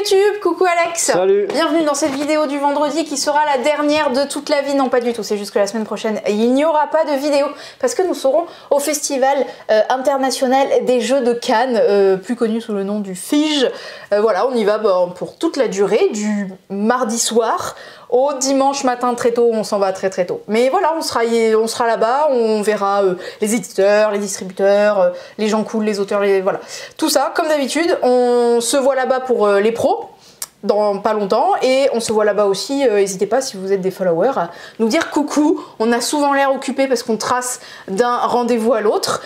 YouTube, coucou Alex. Salut. Bienvenue dans cette vidéo du vendredi qui sera la dernière de toute la vie. Non, pas du tout, c'est juste que la semaine prochaine, il n'y aura pas de vidéo parce que nous serons au Festival international des Jeux de Cannes, plus connu sous le nom du FIJ. Voilà, on y va pour toute la durée, du mardi soir au dimanche matin très tôt, on s'en va très tôt. Mais voilà, on sera là-bas, on verra les éditeurs, les distributeurs, les gens cool, les auteurs, voilà. Tout ça, comme d'habitude, on se voit là-bas pour les pros, dans pas longtemps, et on se voit là-bas aussi, n'hésitez pas si vous êtes des followers à nous dire coucou. On a souvent l'air occupé parce qu'on trace d'un rendez-vous à l'autre,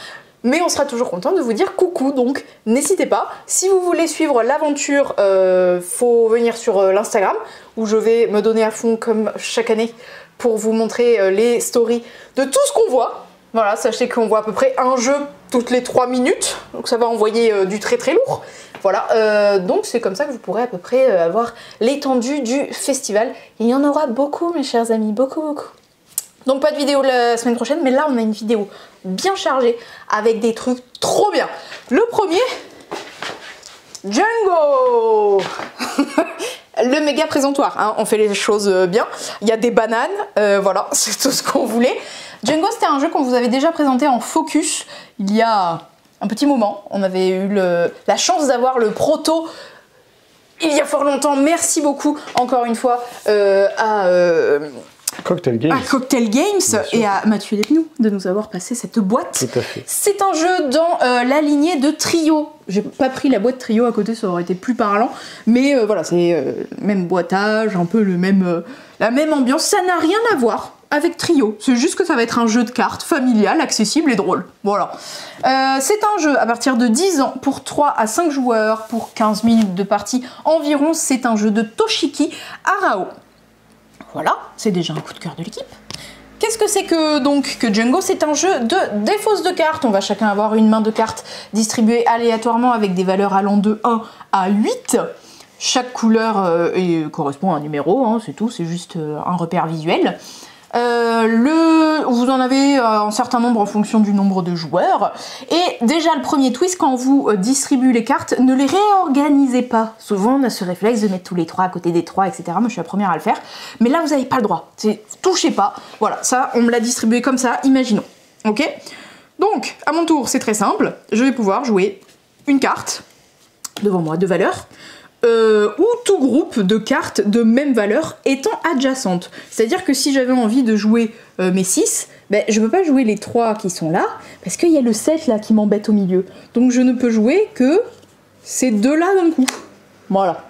mais on sera toujours content de vous dire coucou, donc n'hésitez pas. Si vous voulez suivre l'aventure, faut venir sur l'Instagram, où je vais me donner à fond comme chaque année pour vous montrer les stories de tout ce qu'on voit. Voilà, sachez qu'on voit à peu près un jeu toutes les 3 minutes, donc ça va envoyer du très lourd. Voilà, donc c'est comme ça que vous pourrez à peu près avoir l'étendue du festival. Il y en aura beaucoup, mes chers amis, beaucoup. Donc pas de vidéo la semaine prochaine, mais là on a une vidéo bien chargée avec des trucs trop bien. Le premier, Django. Le méga présentoir, hein, on fait les choses bien. Il y a des bananes, voilà, c'est tout ce qu'on voulait. Django, c'était un jeu qu'on vous avait déjà présenté en focus il y a un petit moment. On avait eu la chance d'avoir le proto il y a fort longtemps. Merci beaucoup encore une fois à Cocktail Games. Cocktail Games et à Mathieu Lepnou de nous avoir passé cette boîte. Tout à fait. C'est un jeu dans la lignée de Trio. J'ai pas pris la boîte Trio à côté, ça aurait été plus parlant. Mais voilà, c'est le même boitage, un peu la même ambiance. Ça n'a rien à voir avec Trio. C'est juste que ça va être un jeu de cartes familial, accessible et drôle. Voilà. C'est un jeu à partir de 10 ans pour 3 à 5 joueurs, pour 15 minutes de partie environ. C'est un jeu de Toshiki Arao. Voilà, c'est déjà un coup de cœur de l'équipe. Qu'est-ce que c'est que Django? C'est un jeu de défausse de cartes. On va chacun avoir une main de cartes distribuée aléatoirement avec des valeurs allant de 1 à 8. Chaque couleur correspond à un numéro, hein, c'est tout, c'est juste un repère visuel. Vous en avez un certain nombre en fonction du nombre de joueurs. Et déjà le premier twist, quand on vous distribue les cartes, ne les réorganisez pas. Souvent on a ce réflexe de mettre tous les 3 à côté des 3, etc. Moi je suis la première à le faire. Mais là vous n'avez pas le droit. Touchez pas. Voilà, ça on me l'a distribué comme ça, imaginons. Ok? Donc à mon tour c'est très simple. Je vais pouvoir jouer une carte devant moi de valeur. Ou tout groupe de cartes de même valeur étant adjacentes. C'est-à-dire que si j'avais envie de jouer mes 6, ben, je ne peux pas jouer les 3 qui sont là, parce qu'il y a le 7 là qui m'embête au milieu. Donc je ne peux jouer que ces deux-là d'un coup. Voilà.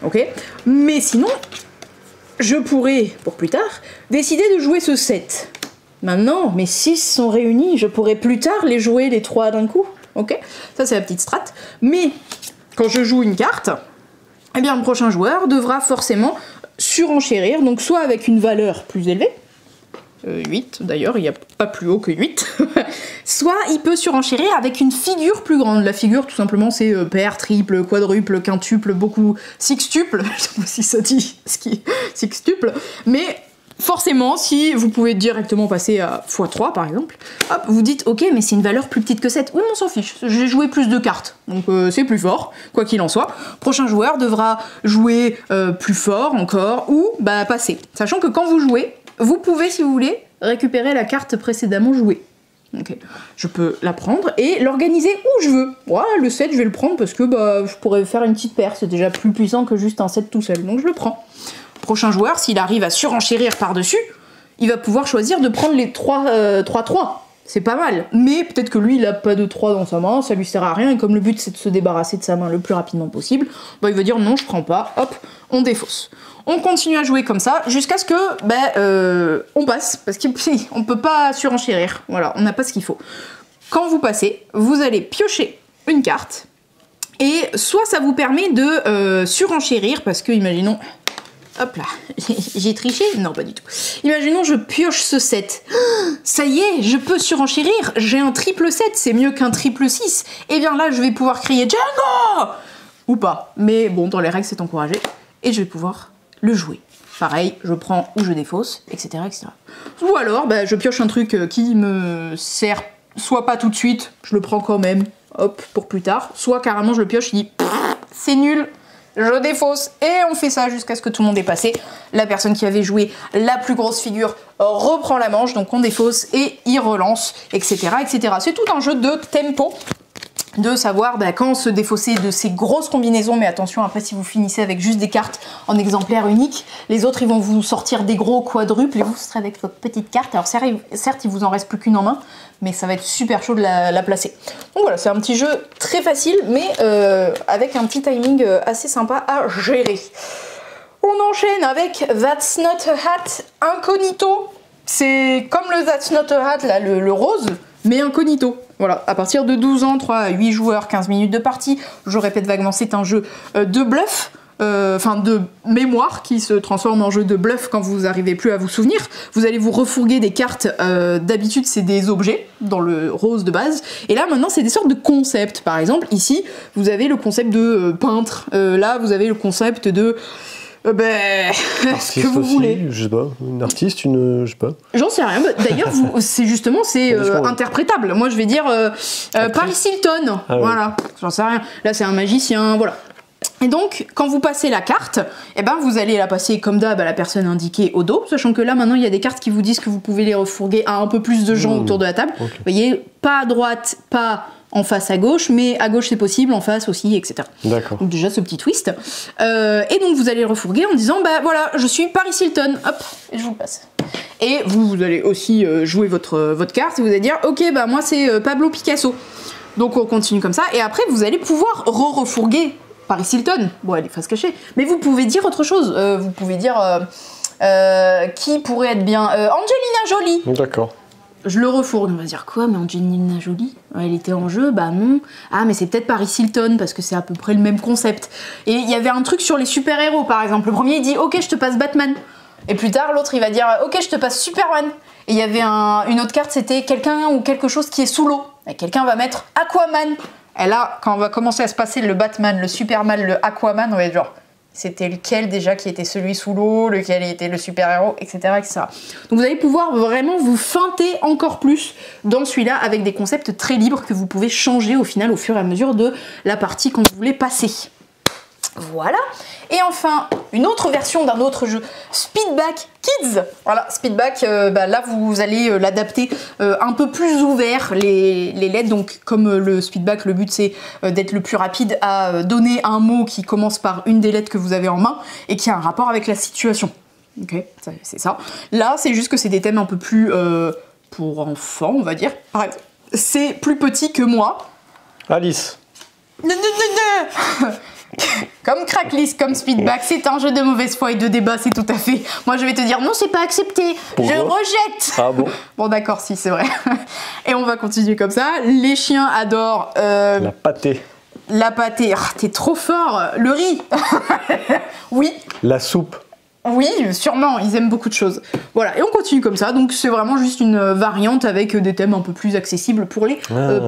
Ok? Mais sinon, je pourrais, pour plus tard, décider de jouer ce 7. Maintenant, mes 6 sont réunis, je pourrais plus tard les jouer les 3 d'un coup. Ok? Ça c'est la petite strat. Mais quand je joue une carte, eh bien le prochain joueur devra forcément surenchérir, donc soit avec une valeur plus élevée, 8 d'ailleurs, il n'y a pas plus haut que 8, soit il peut surenchérir avec une figure plus grande. La figure tout simplement c'est paire, triple, quadruple, quintuple, beaucoup, sextuple, je sais pas si ça dit sextuple, mais forcément, si vous pouvez directement passer à x3 par exemple, hop, vous dites ok mais c'est une valeur plus petite que 7, oui mais on s'en fiche, j'ai joué plus de cartes, donc c'est plus fort, quoi qu'il en soit. Prochain joueur devra jouer plus fort encore, ou bah passer. Sachant que quand vous jouez, vous pouvez si vous voulez récupérer la carte précédemment jouée. Okay. Je peux la prendre et l'organiser où je veux. Voilà, le 7 je vais le prendre parce que bah, je pourrais faire une petite paire, c'est déjà plus puissant que juste un 7 tout seul, donc je le prends. Prochain joueur, s'il arrive à surenchérir par-dessus, il va pouvoir choisir de prendre les 3-3. C'est pas mal. Mais peut-être que lui, il a pas de 3 dans sa main, ça lui sert à rien, et comme le but c'est de se débarrasser de sa main le plus rapidement possible, bah, il va dire non, je prends pas, hop, on défausse. On continue à jouer comme ça, jusqu'à ce que, on passe, parce qu'on peut pas surenchérir, voilà, on n'a pas ce qu'il faut. Quand vous passez, vous allez piocher une carte, et soit ça vous permet de surenchérir, parce que, imaginons... Hop là, j'ai triché? Non, pas du tout. Imaginons, je pioche ce 7. Ça y est, je peux surenchérir. J'ai un triple 7, c'est mieux qu'un triple 6. Et bien là, je vais pouvoir crier Django! Ou pas. Mais bon, dans les règles, c'est encouragé. Et je vais pouvoir le jouer. Pareil, je prends ou je défausse, etc. etc. Ou alors, bah, je pioche un truc qui me sert soit pas tout de suite, je le prends quand même, hop, pour plus tard. Soit carrément, je le pioche, je dis c'est nul. je défausse, et on fait ça jusqu'à ce que tout le monde est passé. La personne qui avait joué la plus grosse figure reprend la manche, donc on défausse et il relance, etc. etc. C'est tout un jeu de tempo, de savoir quand se défausser de ces grosses combinaisons, mais attention, après si vous finissez avec juste des cartes en exemplaire unique, les autres ils vont vous sortir des gros quadruples et vous serez avec votre petite carte. Alors certes il vous en reste plus qu'une en main, mais ça va être super chaud de la placer. Donc voilà, c'est un petit jeu très facile, mais avec un petit timing assez sympa à gérer. On enchaîne avec That's Not a Hat Incognito. C'est comme le That's Not a Hat, là, le rose, mais incognito. Voilà, à partir de 12 ans, 3 à 8 joueurs, 15 minutes de partie. Je répète vaguement, c'est un jeu de bluff, enfin de mémoire, qui se transforme en jeu de bluff quand vous n'arrivez plus à vous souvenir. Vous allez vous refourguer des cartes, d'habitude c'est des objets, dans le rose de base. Et là maintenant c'est des sortes de concepts. Par exemple, ici, vous avez le concept de peintre. Là, vous avez le concept de... ce que vous voulez. Je sais pas, une artiste, je sais pas. J'en sais rien. D'ailleurs, c'est justement, interprétable. Moi, je vais dire Paris Hilton. Ah, voilà, ouais. J'en sais rien. Là, c'est un magicien, voilà. Et donc, quand vous passez la carte, vous allez la passer comme d'hab à la personne indiquée au dos, sachant que là, maintenant, il y a des cartes qui vous disent que vous pouvez les refourguer à un peu plus de gens autour de la table. Okay. Vous voyez, pas à droite, pas en face à gauche, mais à gauche c'est possible, en face aussi, etc. D'accord. Donc déjà ce petit twist. Et donc vous allez le refourguer en disant, voilà, je suis Paris Hilton, hop, et je vous le passe. Et vous allez aussi jouer votre carte et vous allez dire, ok, moi c'est Pablo Picasso. Donc on continue comme ça, et après vous allez pouvoir refourguer Paris Hilton. Bon, elle est face cachée, mais vous pouvez dire autre chose. Vous pouvez dire, qui pourrait être bien Angelina Jolie. D'accord. Je le refourgue, on va dire quoi, mais Angelina Jolie, elle était en jeu, non. Ah, mais c'est peut-être Paris Hilton, parce que c'est à peu près le même concept. Et il y avait un truc sur les super-héros, par exemple. Le premier, il dit, ok, je te passe Batman. Et plus tard, l'autre, il va dire, ok, je te passe Superman. Et il y avait une autre carte, c'était quelqu'un ou quelque chose qui est sous l'eau. Et quelqu'un va mettre Aquaman. Et là, quand on va commencer à se passer le Batman, le Superman, le Aquaman, on va être genre... C'était lequel déjà qui était celui sous l'eau, lequel était le super-héros, etc., etc. Donc vous allez pouvoir vraiment vous feinter encore plus dans celui-là avec des concepts très libres que vous pouvez changer au final au fur et à mesure de la partie quand vous voulez passer. Voilà. Et enfin, une autre version d'un autre jeu, Speedback Kids. Voilà, Speedback, là vous allez l'adapter un peu plus ouvert, les lettres. Donc comme le Speedback, le but c'est d'être le plus rapide à donner un mot qui commence par une des lettres que vous avez en main et qui a un rapport avec la situation. Ok, c'est ça. Là, c'est juste que c'est des thèmes un peu plus pour enfants, on va dire. Arrête. C'est plus petit que moi. Alice. Comme Cracklist, comme Speedback, c'est un jeu de mauvaise foi et de débat, c'est tout à fait. Moi je vais te dire non, c'est pas accepté, je rejette. Ah bon? Bon d'accord, si c'est vrai. Et on va continuer comme ça. Les chiens adorent la pâtée. La pâtée, t'es trop fort. Le riz. Oui. La soupe. Oui, sûrement, ils aiment beaucoup de choses. Voilà, et on continue comme ça, donc c'est vraiment juste une variante avec des thèmes un peu plus accessibles pour les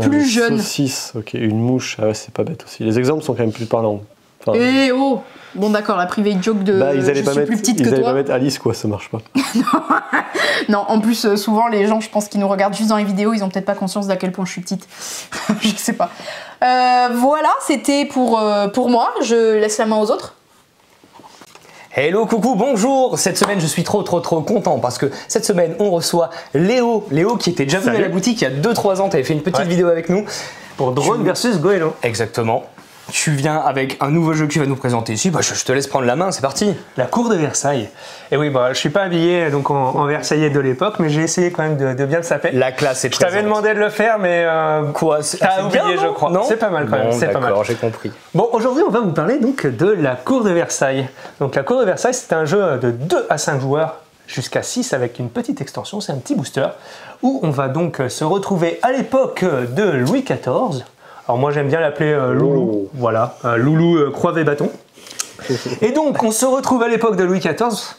plus jeunes. Saucisse, ok, une mouche, ah ouais, c'est pas bête aussi. Les exemples sont quand même plus parlants. Enfin, et oh. Bon d'accord, la private joke de ils allaient je suis plus petite que toi. Ils allaient pas mettre Alice quoi, ça marche pas. Non, en plus souvent les gens, je pense qu'ils nous regardent juste dans les vidéos, ils ont peut-être pas conscience d'à quel point je suis petite. Je sais pas. Voilà, c'était pour moi, je laisse la main aux autres. Hello, coucou, bonjour. Cette semaine, je suis trop content parce que cette semaine, on reçoit Léo. Léo qui était déjà venu à la boutique il y a 2-3 ans, tu avais fait une petite vidéo avec nous. Pour Drone versus Goëlo. Exactement. Tu viens avec un nouveau jeu que tu vas nous présenter ici, je te laisse prendre la main, c'est parti. La cour de Versailles. Et oui, je suis pas habillé donc en Versaillais de l'époque, mais j'ai essayé quand même de bien le saper. La classe est présente. Je t'avais demandé de le faire, mais quoi, t'as oublié, bien, je crois. C'est pas mal quand même, c'est pas mal. D'accord, j'ai compris. Bon, aujourd'hui, on va vous parler donc de la cour de Versailles. Donc la cour de Versailles, c'est un jeu de 2 à 5 joueurs, jusqu'à 6 avec une petite extension, c'est un petit booster, où on va donc se retrouver à l'époque de Louis XIV. Alors moi j'aime bien l'appeler Loulou, voilà, Loulou croix et bâton. Et donc on se retrouve à l'époque de Louis XIV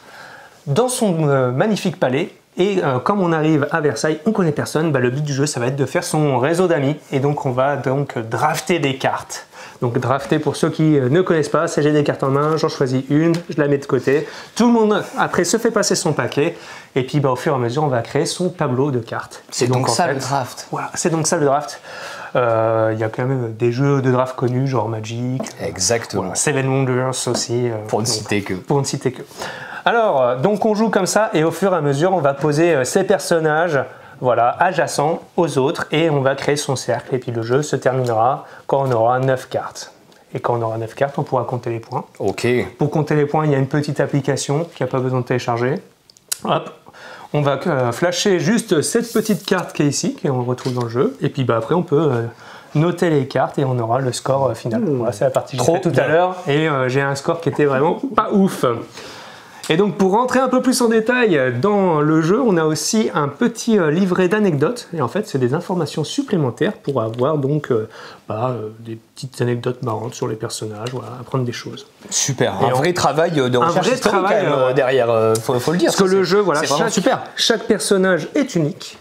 dans son magnifique palais. Et comme on arrive à Versailles, on connaît personne, le but du jeu ça va être de faire son réseau d'amis. Et donc on va donc drafter des cartes. Donc drafter pour ceux qui ne connaissent pas, c'est j'ai des cartes en main, j'en choisis une, je la mets de côté. Tout le monde après se fait passer son paquet. Et puis au fur et à mesure on va créer son tableau de cartes. C'est donc ça le draft. Voilà, c'est donc ça le draft. Il y a quand même des jeux de draft connus, genre Magic. Exactement. Voilà, Seven Wonders aussi. Pour ne citer que. Pour ne citer que. Alors, donc on joue comme ça et au fur et à mesure, on va poser ces personnages voilà, adjacents aux autres et on va créer son cercle. Et puis le jeu se terminera quand on aura 9 cartes. Et quand on aura 9 cartes, on pourra compter les points. Ok. Pour compter les points, il y a une petite application qui n'a pas besoin de télécharger. Hop, on va flasher juste cette petite carte qui est ici, qu'on retrouve dans le jeu. Et puis après, on peut noter les cartes et on aura le score final. Voilà, c'est la partie que j'ai fait tout à l'heure. Et j'ai un score qui était vraiment pas ouf. Et donc pour rentrer un peu plus en détail dans le jeu, on a aussi un petit livret d'anecdotes. Et en fait, c'est des informations supplémentaires pour avoir donc des petites anecdotes marrantes sur les personnages, voilà, apprendre des choses. Super, un vrai travail de recherche historique derrière, faut le dire. Parce que le jeu, voilà, c'est vraiment super. Chaque personnage est unique.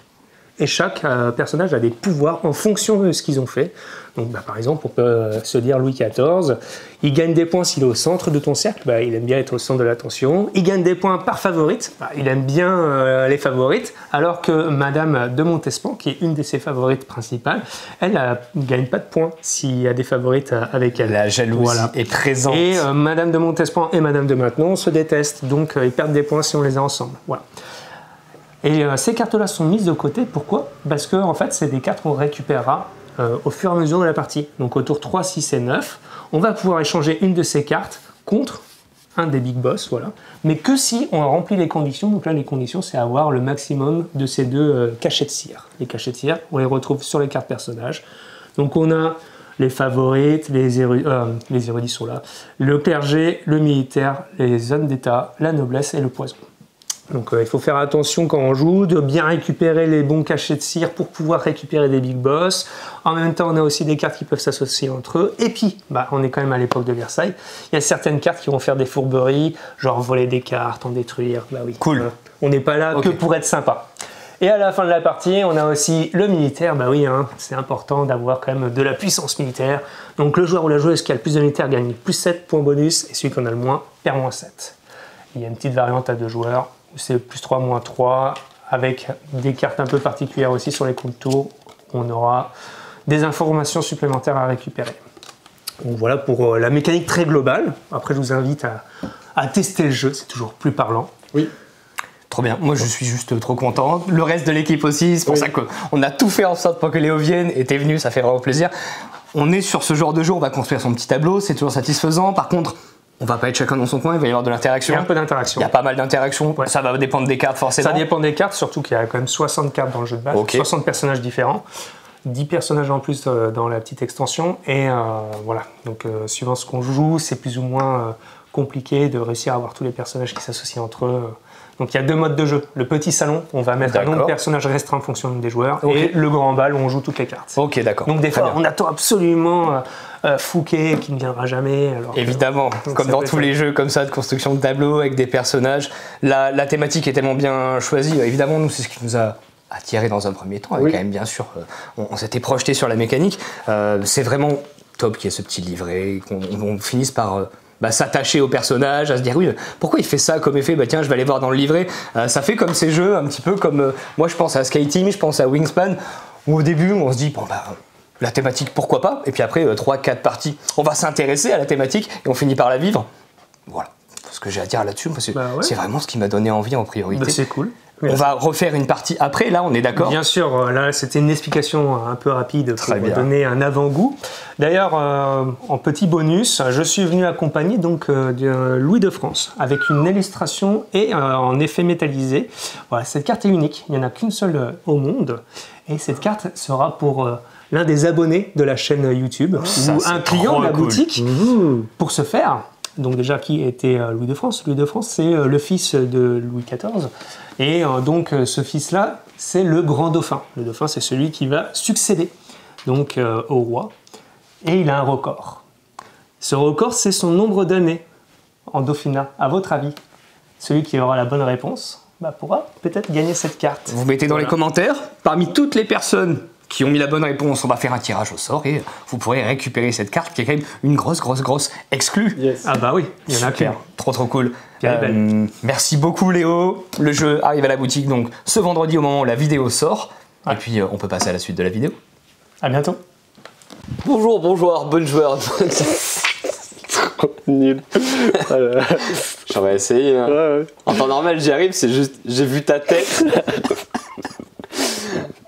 Et chaque personnage a des pouvoirs en fonction de ce qu'ils ont fait. Donc, par exemple, on peut se dire Louis XIV, il gagne des points s'il est au centre de ton cercle, il aime bien être au centre de l'attention. Il gagne des points par favorite, il aime bien les favorites. Alors que Madame de Montespan, qui est une de ses favorites principales, elle ne gagne pas de points s'il y a des favorites avec elle. La jalousie est présente. Et Madame de Montespan et Madame de Maintenon se détestent, donc ils perdent des points si on les a ensemble. Voilà. Et ces cartes-là sont mises de côté. Pourquoi? Parce que en fait, c'est des cartes qu'on récupérera au fur et à mesure de la partie. Donc au tour 3, 6 et 9, on va pouvoir échanger une de ces cartes contre un des big boss, voilà. Mais que si on remplit les conditions. Donc là, les conditions, c'est avoir le maximum de ces deux cachets de cire. Les cachets de cire, on les retrouve sur les cartes personnages. Donc on a les favorites, les érudits sont là, le clergé, le militaire, les hommes d'État, la noblesse et le poison. Donc il faut faire attention quand on joue, de bien récupérer les bons cachets de cire pour pouvoir récupérer des big boss. En même temps, on a aussi des cartes qui peuvent s'associer entre eux. Et puis, on est quand même à l'époque de Versailles. Il y a certaines cartes qui vont faire des fourberies, genre voler des cartes, en détruire. Oui, cool. On n'est pas là que pour être sympa. Et à la fin de la partie, on a aussi le militaire. Oui, c'est important d'avoir quand même de la puissance militaire. Donc le joueur ou la joueuse qui a le plus de militaires gagne plus 7 points bonus et celui qui en a le moins perd moins 7. Il y a une petite variante à 2 joueurs. C'est plus 3, moins 3, avec des cartes un peu particulières aussi sur les comptes tours. On aura des informations supplémentaires à récupérer. Donc voilà pour la mécanique très globale. Après, je vous invite à tester le jeu, c'est toujours plus parlant. Oui. Trop bien, moi je suis juste trop content. Le reste de l'équipe aussi, c'est pour ça qu'on a tout fait en sorte pour que Léo vienne et t'es venu, ça fait vraiment plaisir. On est sur ce genre de jeu, on va construire son petit tableau, c'est toujours satisfaisant. Par contre, on va pas être chacun dans son coin, il va y avoir de l'interaction. Il y a un peu d'interaction. Il y a pas mal d'interaction, ça va dépendre des cartes forcément. Ça dépend des cartes, surtout qu'il y a quand même 60 cartes dans le jeu de base, 60 personnages différents, 10 personnages en plus dans la petite extension. Et voilà, donc suivant ce qu'on joue, c'est plus ou moins compliqué de réussir à avoir tous les personnages qui s'associent entre eux. Donc il y a 2 modes de jeu. Le petit salon, on va mettre un nombre de personnages restreint en fonction des joueurs, et le grand bal où on joue toutes les cartes. Ok, d'accord. Donc des fois, on attend absolument Fouquet qui ne viendra jamais. Alors évidemment, comme dans tous les jeux comme ça de construction de tableaux avec des personnages, la thématique est tellement bien choisie. Évidemment, nous, c'est ce qui nous a attiré dans un premier temps. Quand même, bien sûr, on s'était projeté sur la mécanique. C'est vraiment top qu'il y ait ce petit livret, qu'on finisse par s'attacher au personnage, à se dire oui, pourquoi il fait ça comme effet, tiens, je vais aller voir dans le livret. Ça fait comme ces jeux, un petit peu comme moi je pense à Sky Team, je pense à Wingspan, où au début on se dit la thématique pourquoi pas, et puis après 3-4 parties, on va s'intéresser à la thématique et on finit par la vivre. Voilà ce que j'ai à dire là-dessus, parce que c'est vraiment ce qui m'a donné envie en priorité. C'est cool. On va refaire une partie après, là on est d'accord? Bien sûr, là c'était une explication un peu rapide pour vous donner un avant-goût. D'ailleurs, en petit bonus, je suis venu accompagner donc de Louis de France avec une illustration et en effet métallisé. Voilà, cette carte est unique, il n'y en a qu'une seule au monde. Et cette carte sera pour l'un des abonnés de la chaîne YouTube ou un client de la boutique. Pour ce faire, donc déjà qui était Louis de France? Louis de France, c'est le fils de Louis XIV. Et donc ce fils-là, c'est le grand dauphin. Le dauphin, c'est celui qui va succéder donc au roi. Et il a un record. Ce record, c'est son nombre d'années en dauphinat. À votre avis, celui qui aura la bonne réponse pourra peut-être gagner cette carte. Vous mettez dans les commentaires, parmi toutes les personnes qui ont mis la bonne réponse, on va faire un tirage au sort et vous pourrez récupérer cette carte qui est quand même une grosse exclue. Yes. Ah bah oui, il y en a plein. Trop cool. Merci beaucoup Léo. Le jeu arrive à la boutique donc ce vendredi au moment où la vidéo sort. Et puis on peut passer à la suite de la vidéo. À bientôt. Bonjour, bonne joueur. Nul. Voilà. J'aurais essayé. Hein. Ouais. En temps normal, j'y arrive, c'est juste, j'ai vu ta tête.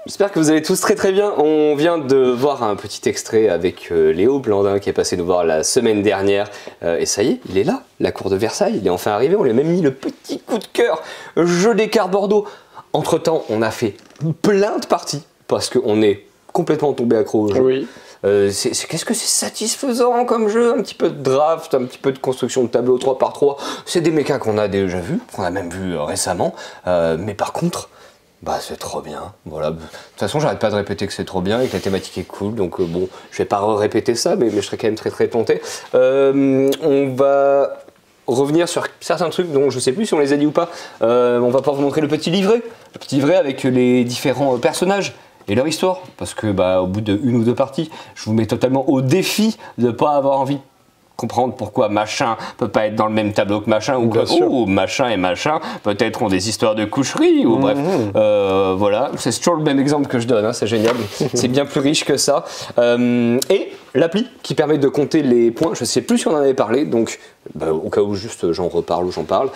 J'espère que vous allez tous très très bien. On vient de voir un petit extrait avec Léo Blandin qui est passé nous voir la semaine dernière. Et ça y est, il est là, la cour de Versailles. Il est enfin arrivé. On lui a même mis le petit coup de cœur. Jeu des cartes Bordeaux. Entre temps, on a fait plein de parties parce qu'on est complètement tombé accro au jeu. Oui. Qu'est-ce que c'est satisfaisant comme jeu, un petit peu de draft, un petit peu de construction de tableau 3x3. C'est des mechas qu'on a déjà vus, qu'on a même vus récemment. Mais par contre, bah c'est trop bien. Voilà. De toute façon, j'arrête pas de répéter que c'est trop bien et que la thématique est cool. Donc bon, je vais pas répéter ça, mais je serais quand même très très tenté. On va revenir sur certains trucs dont je sais plus si on les a dit ou pas. On va pouvoir vous montrer le petit livret avec les différents personnages et leur histoire, parce que au bout de une ou deux parties, je vous mets totalement au défi de ne pas avoir envie de comprendre pourquoi machin peut pas être dans le même tableau que machin, ou que machin et machin peut-être ont des histoires de coucherie, ou bref, voilà, c'est toujours le même exemple que je donne, hein, c'est génial, c'est bien plus riche que ça. Et l'appli qui permet de compter les points, je sais plus si on en avait parlé, donc au cas où juste j'en reparle ou j'en parle.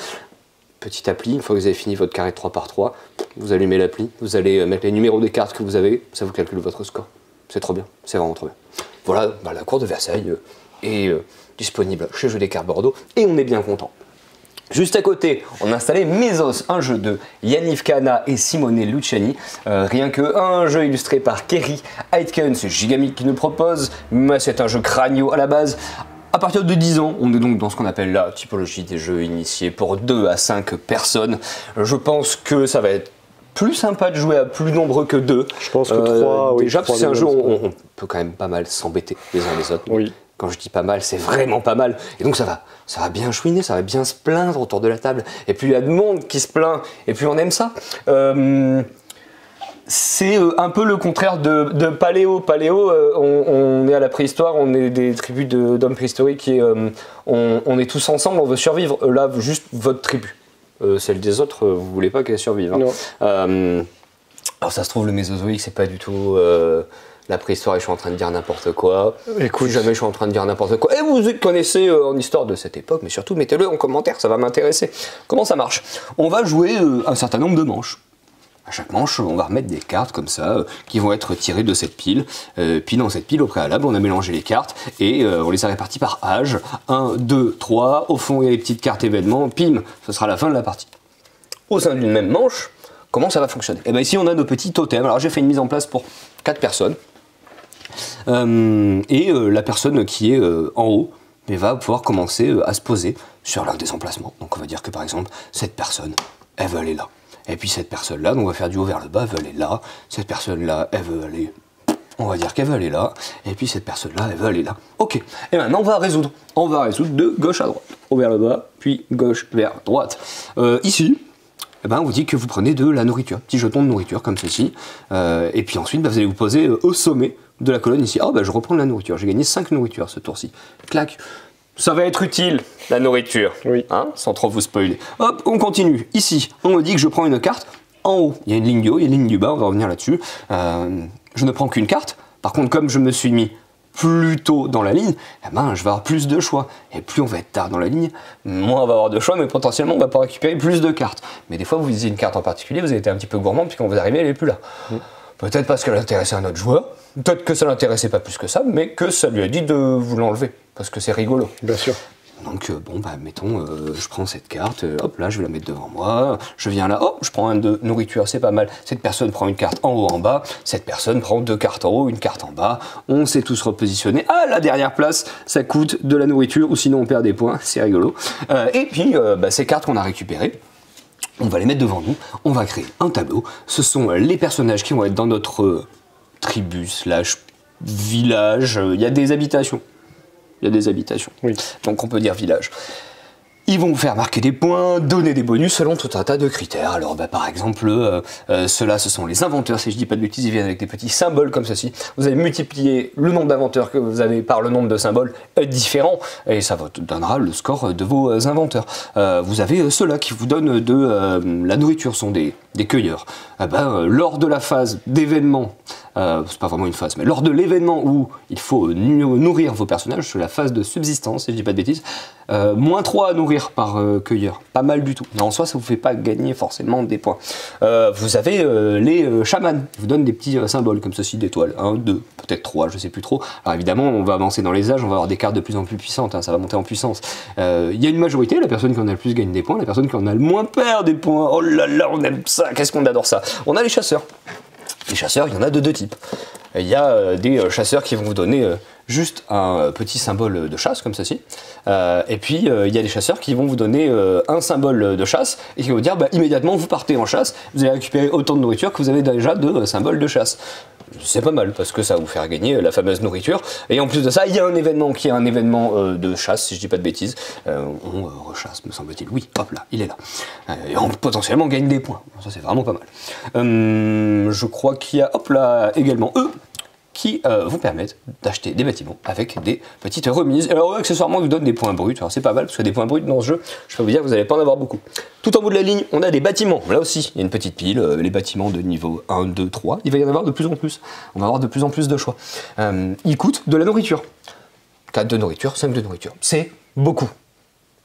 Petite appli, une fois que vous avez fini votre carré de 3x3, vous allumez l'appli, vous allez mettre les numéros des cartes que vous avez, ça vous calcule votre score. C'est trop bien, c'est vraiment trop bien. Voilà, la cour de Versailles est disponible chez Jeux des cartes Bordeaux et on est bien content. Juste à côté, on a installé Mesos, un jeu de Yaniv Kahana et Simone Luciani. Rien que un jeu illustré par Kerry Aitken, c'est Gigamic qui nous propose, mais c'est un jeu crânio à la base. À partir de 10 ans, on est donc dans ce qu'on appelle la typologie des jeux initiés pour 2 à 5 personnes. Je pense que ça va être plus sympa de jouer à plus nombreux que 2. Je pense que 3, oui. Déjà, parce que c'est un jeu où on peut quand même pas mal s'embêter les uns les autres. Oui. Quand je dis pas mal, c'est vraiment pas mal. Et donc ça va bien chouiner, ça va bien se plaindre autour de la table. Et plus il y a de monde qui se plaint, et plus on aime ça. C'est un peu le contraire de Paléo. Paléo, on est à la préhistoire, on est des tribus d'hommes préhistoriques et on est tous ensemble, on veut survivre. Là, juste votre tribu. Celle des autres, vous voulez pas qu'elle survive. Hein. Alors ça se trouve, le Mésozoïque, c'est pas du tout la préhistoire et je suis en train de dire n'importe quoi. Écoute, jamais je suis en train de dire n'importe quoi. Et vous connaissez en histoire de cette époque, mais surtout mettez-le en commentaire, ça va m'intéresser. Comment ça marche? On va jouer un certain nombre de manches. À chaque manche, on va remettre des cartes comme ça qui vont être tirées de cette pile. Puis dans cette pile, au préalable, on a mélangé les cartes et on les a réparties par âge. 1, 2, 3. Au fond, il y a les petites cartes événements. Pim, ce sera la fin de la partie. Au sein d'une même manche, comment ça va fonctionner? Et bien ici, on a nos petits totems. Alors j'ai fait une mise en place pour 4 personnes. La personne qui est en haut va pouvoir commencer à se poser sur l'un des emplacements. Donc on va dire que par exemple, cette personne, elle veut aller là. Et puis cette personne-là, on va faire du haut vers le bas, elle veut aller là. Cette personne-là, elle veut aller... On va dire qu'elle veut aller là. Et puis cette personne-là, elle veut aller là. Ok. Et maintenant, on va résoudre. On va résoudre de gauche à droite. Haut vers le bas, puis gauche vers droite. Ici, on vous dit que vous prenez de la nourriture. Petit jeton de nourriture, comme ceci. Et puis ensuite, vous allez vous poser au sommet de la colonne ici. Je reprends de la nourriture. J'ai gagné 5 nourritures ce tour-ci. Clac. Ça va être utile, la nourriture, oui. Hein, sans trop vous spoiler. Hop, on continue. Ici, on me dit que je prends une carte. En haut, il y a une ligne du haut, il y a une ligne du bas, on va revenir là-dessus. Je ne prends qu'une carte. Par contre, comme je me suis mis plus tôt dans la ligne, je vais avoir plus de choix. Et plus on va être tard dans la ligne, moins on va avoir de choix, mais potentiellement, on va pouvoir récupérer plus de cartes. Mais des fois, vous visez une carte en particulier, vous avez été un petit peu gourmand, puis quand vous arrivez, elle n'est plus là. Peut-être parce qu'elle intéressait un autre joueur, peut-être que ça l'intéressait pas plus que ça, mais que ça lui a dit de vous l'enlever, parce que c'est rigolo. Bien sûr. Donc mettons, je prends cette carte, hop là je vais la mettre devant moi, je viens là, hop, je prends un de nourriture, c'est pas mal. Cette personne prend une carte en haut, en bas, cette personne prend 2 cartes en haut, une carte en bas, on s'est tous repositionnés. À la dernière place, ça coûte de la nourriture, ou sinon on perd des points, c'est rigolo. Et puis ces cartes qu'on a récupérées, on va les mettre devant nous, on va créer un tableau. Ce sont les personnages qui vont être dans notre tribu / village. Il y a des habitations. Oui. Donc on peut dire village. Ils vont vous faire marquer des points, donner des bonus selon tout un tas de critères. Alors par exemple, ceux-là ce sont les inventeurs, si je dis pas de bêtises, ils viennent avec des petits symboles comme ceci. Vous allez multiplier le nombre d'inventeurs que vous avez par le nombre de symboles différents, et ça vous donnera le score de vos inventeurs. Vous avez ceux-là qui vous donnent de la nourriture, sont des cueilleurs. Lors de la phase d'événement, c'est pas vraiment une phase, mais lors de l'événement où il faut nourrir vos personnages, sur la phase de subsistance, si je dis pas de bêtises, -3 à nourrir par cueilleur, pas mal du tout. Mais en soi, ça vous fait pas gagner forcément des points. Vous avez les chamans, ils vous donnent des petits symboles comme ceci d'étoiles, 1, 2, peut-être 3, je sais plus trop. Alors évidemment, on va avancer dans les âges, on va avoir des cartes de plus en plus puissantes, hein, ça va monter en puissance. Il y a une majorité, la personne qui en a le plus gagne des points, la personne qui en a le moins perd des points. Oh là là, on aime ça, qu'est-ce qu'on adore ça. On a les chasseurs. Les chasseurs, il y en a de deux types. Il y a des chasseurs qui vont vous donner juste un petit symbole de chasse, comme ceci. Et puis, il y a des chasseurs qui vont vous donner un symbole de chasse et qui vont vous dire, bah, immédiatement, vous partez en chasse, vous allez récupérer autant de nourriture que vous avez déjà de symboles de chasse. C'est pas mal, parce que ça va vous faire gagner la fameuse nourriture. Et en plus de ça, il y a un événement qui est un événement de chasse, si je dis pas de bêtises. On rechasse, me semble-t-il. Oui, hop là, il est là. Et on potentiellement gagne des points. Ça, c'est vraiment pas mal. Je crois qu'il y a, hop là, également eux, qui vous permettent d'acheter des bâtiments avec des petites remises. Alors eux, accessoirement, ils vous donnent des points bruts. Alors c'est pas mal, parce que des points bruts dans ce jeu, je peux vous dire que vous n'allez pas en avoir beaucoup. Tout en bout de la ligne, on a des bâtiments. Là aussi, il y a une petite pile, les bâtiments de niveau 1, 2, 3. Il va y en avoir de plus en plus. On va avoir de plus en plus de choix. Ils coûtent de la nourriture. 4 de nourriture, 5 de nourriture. C'est beaucoup.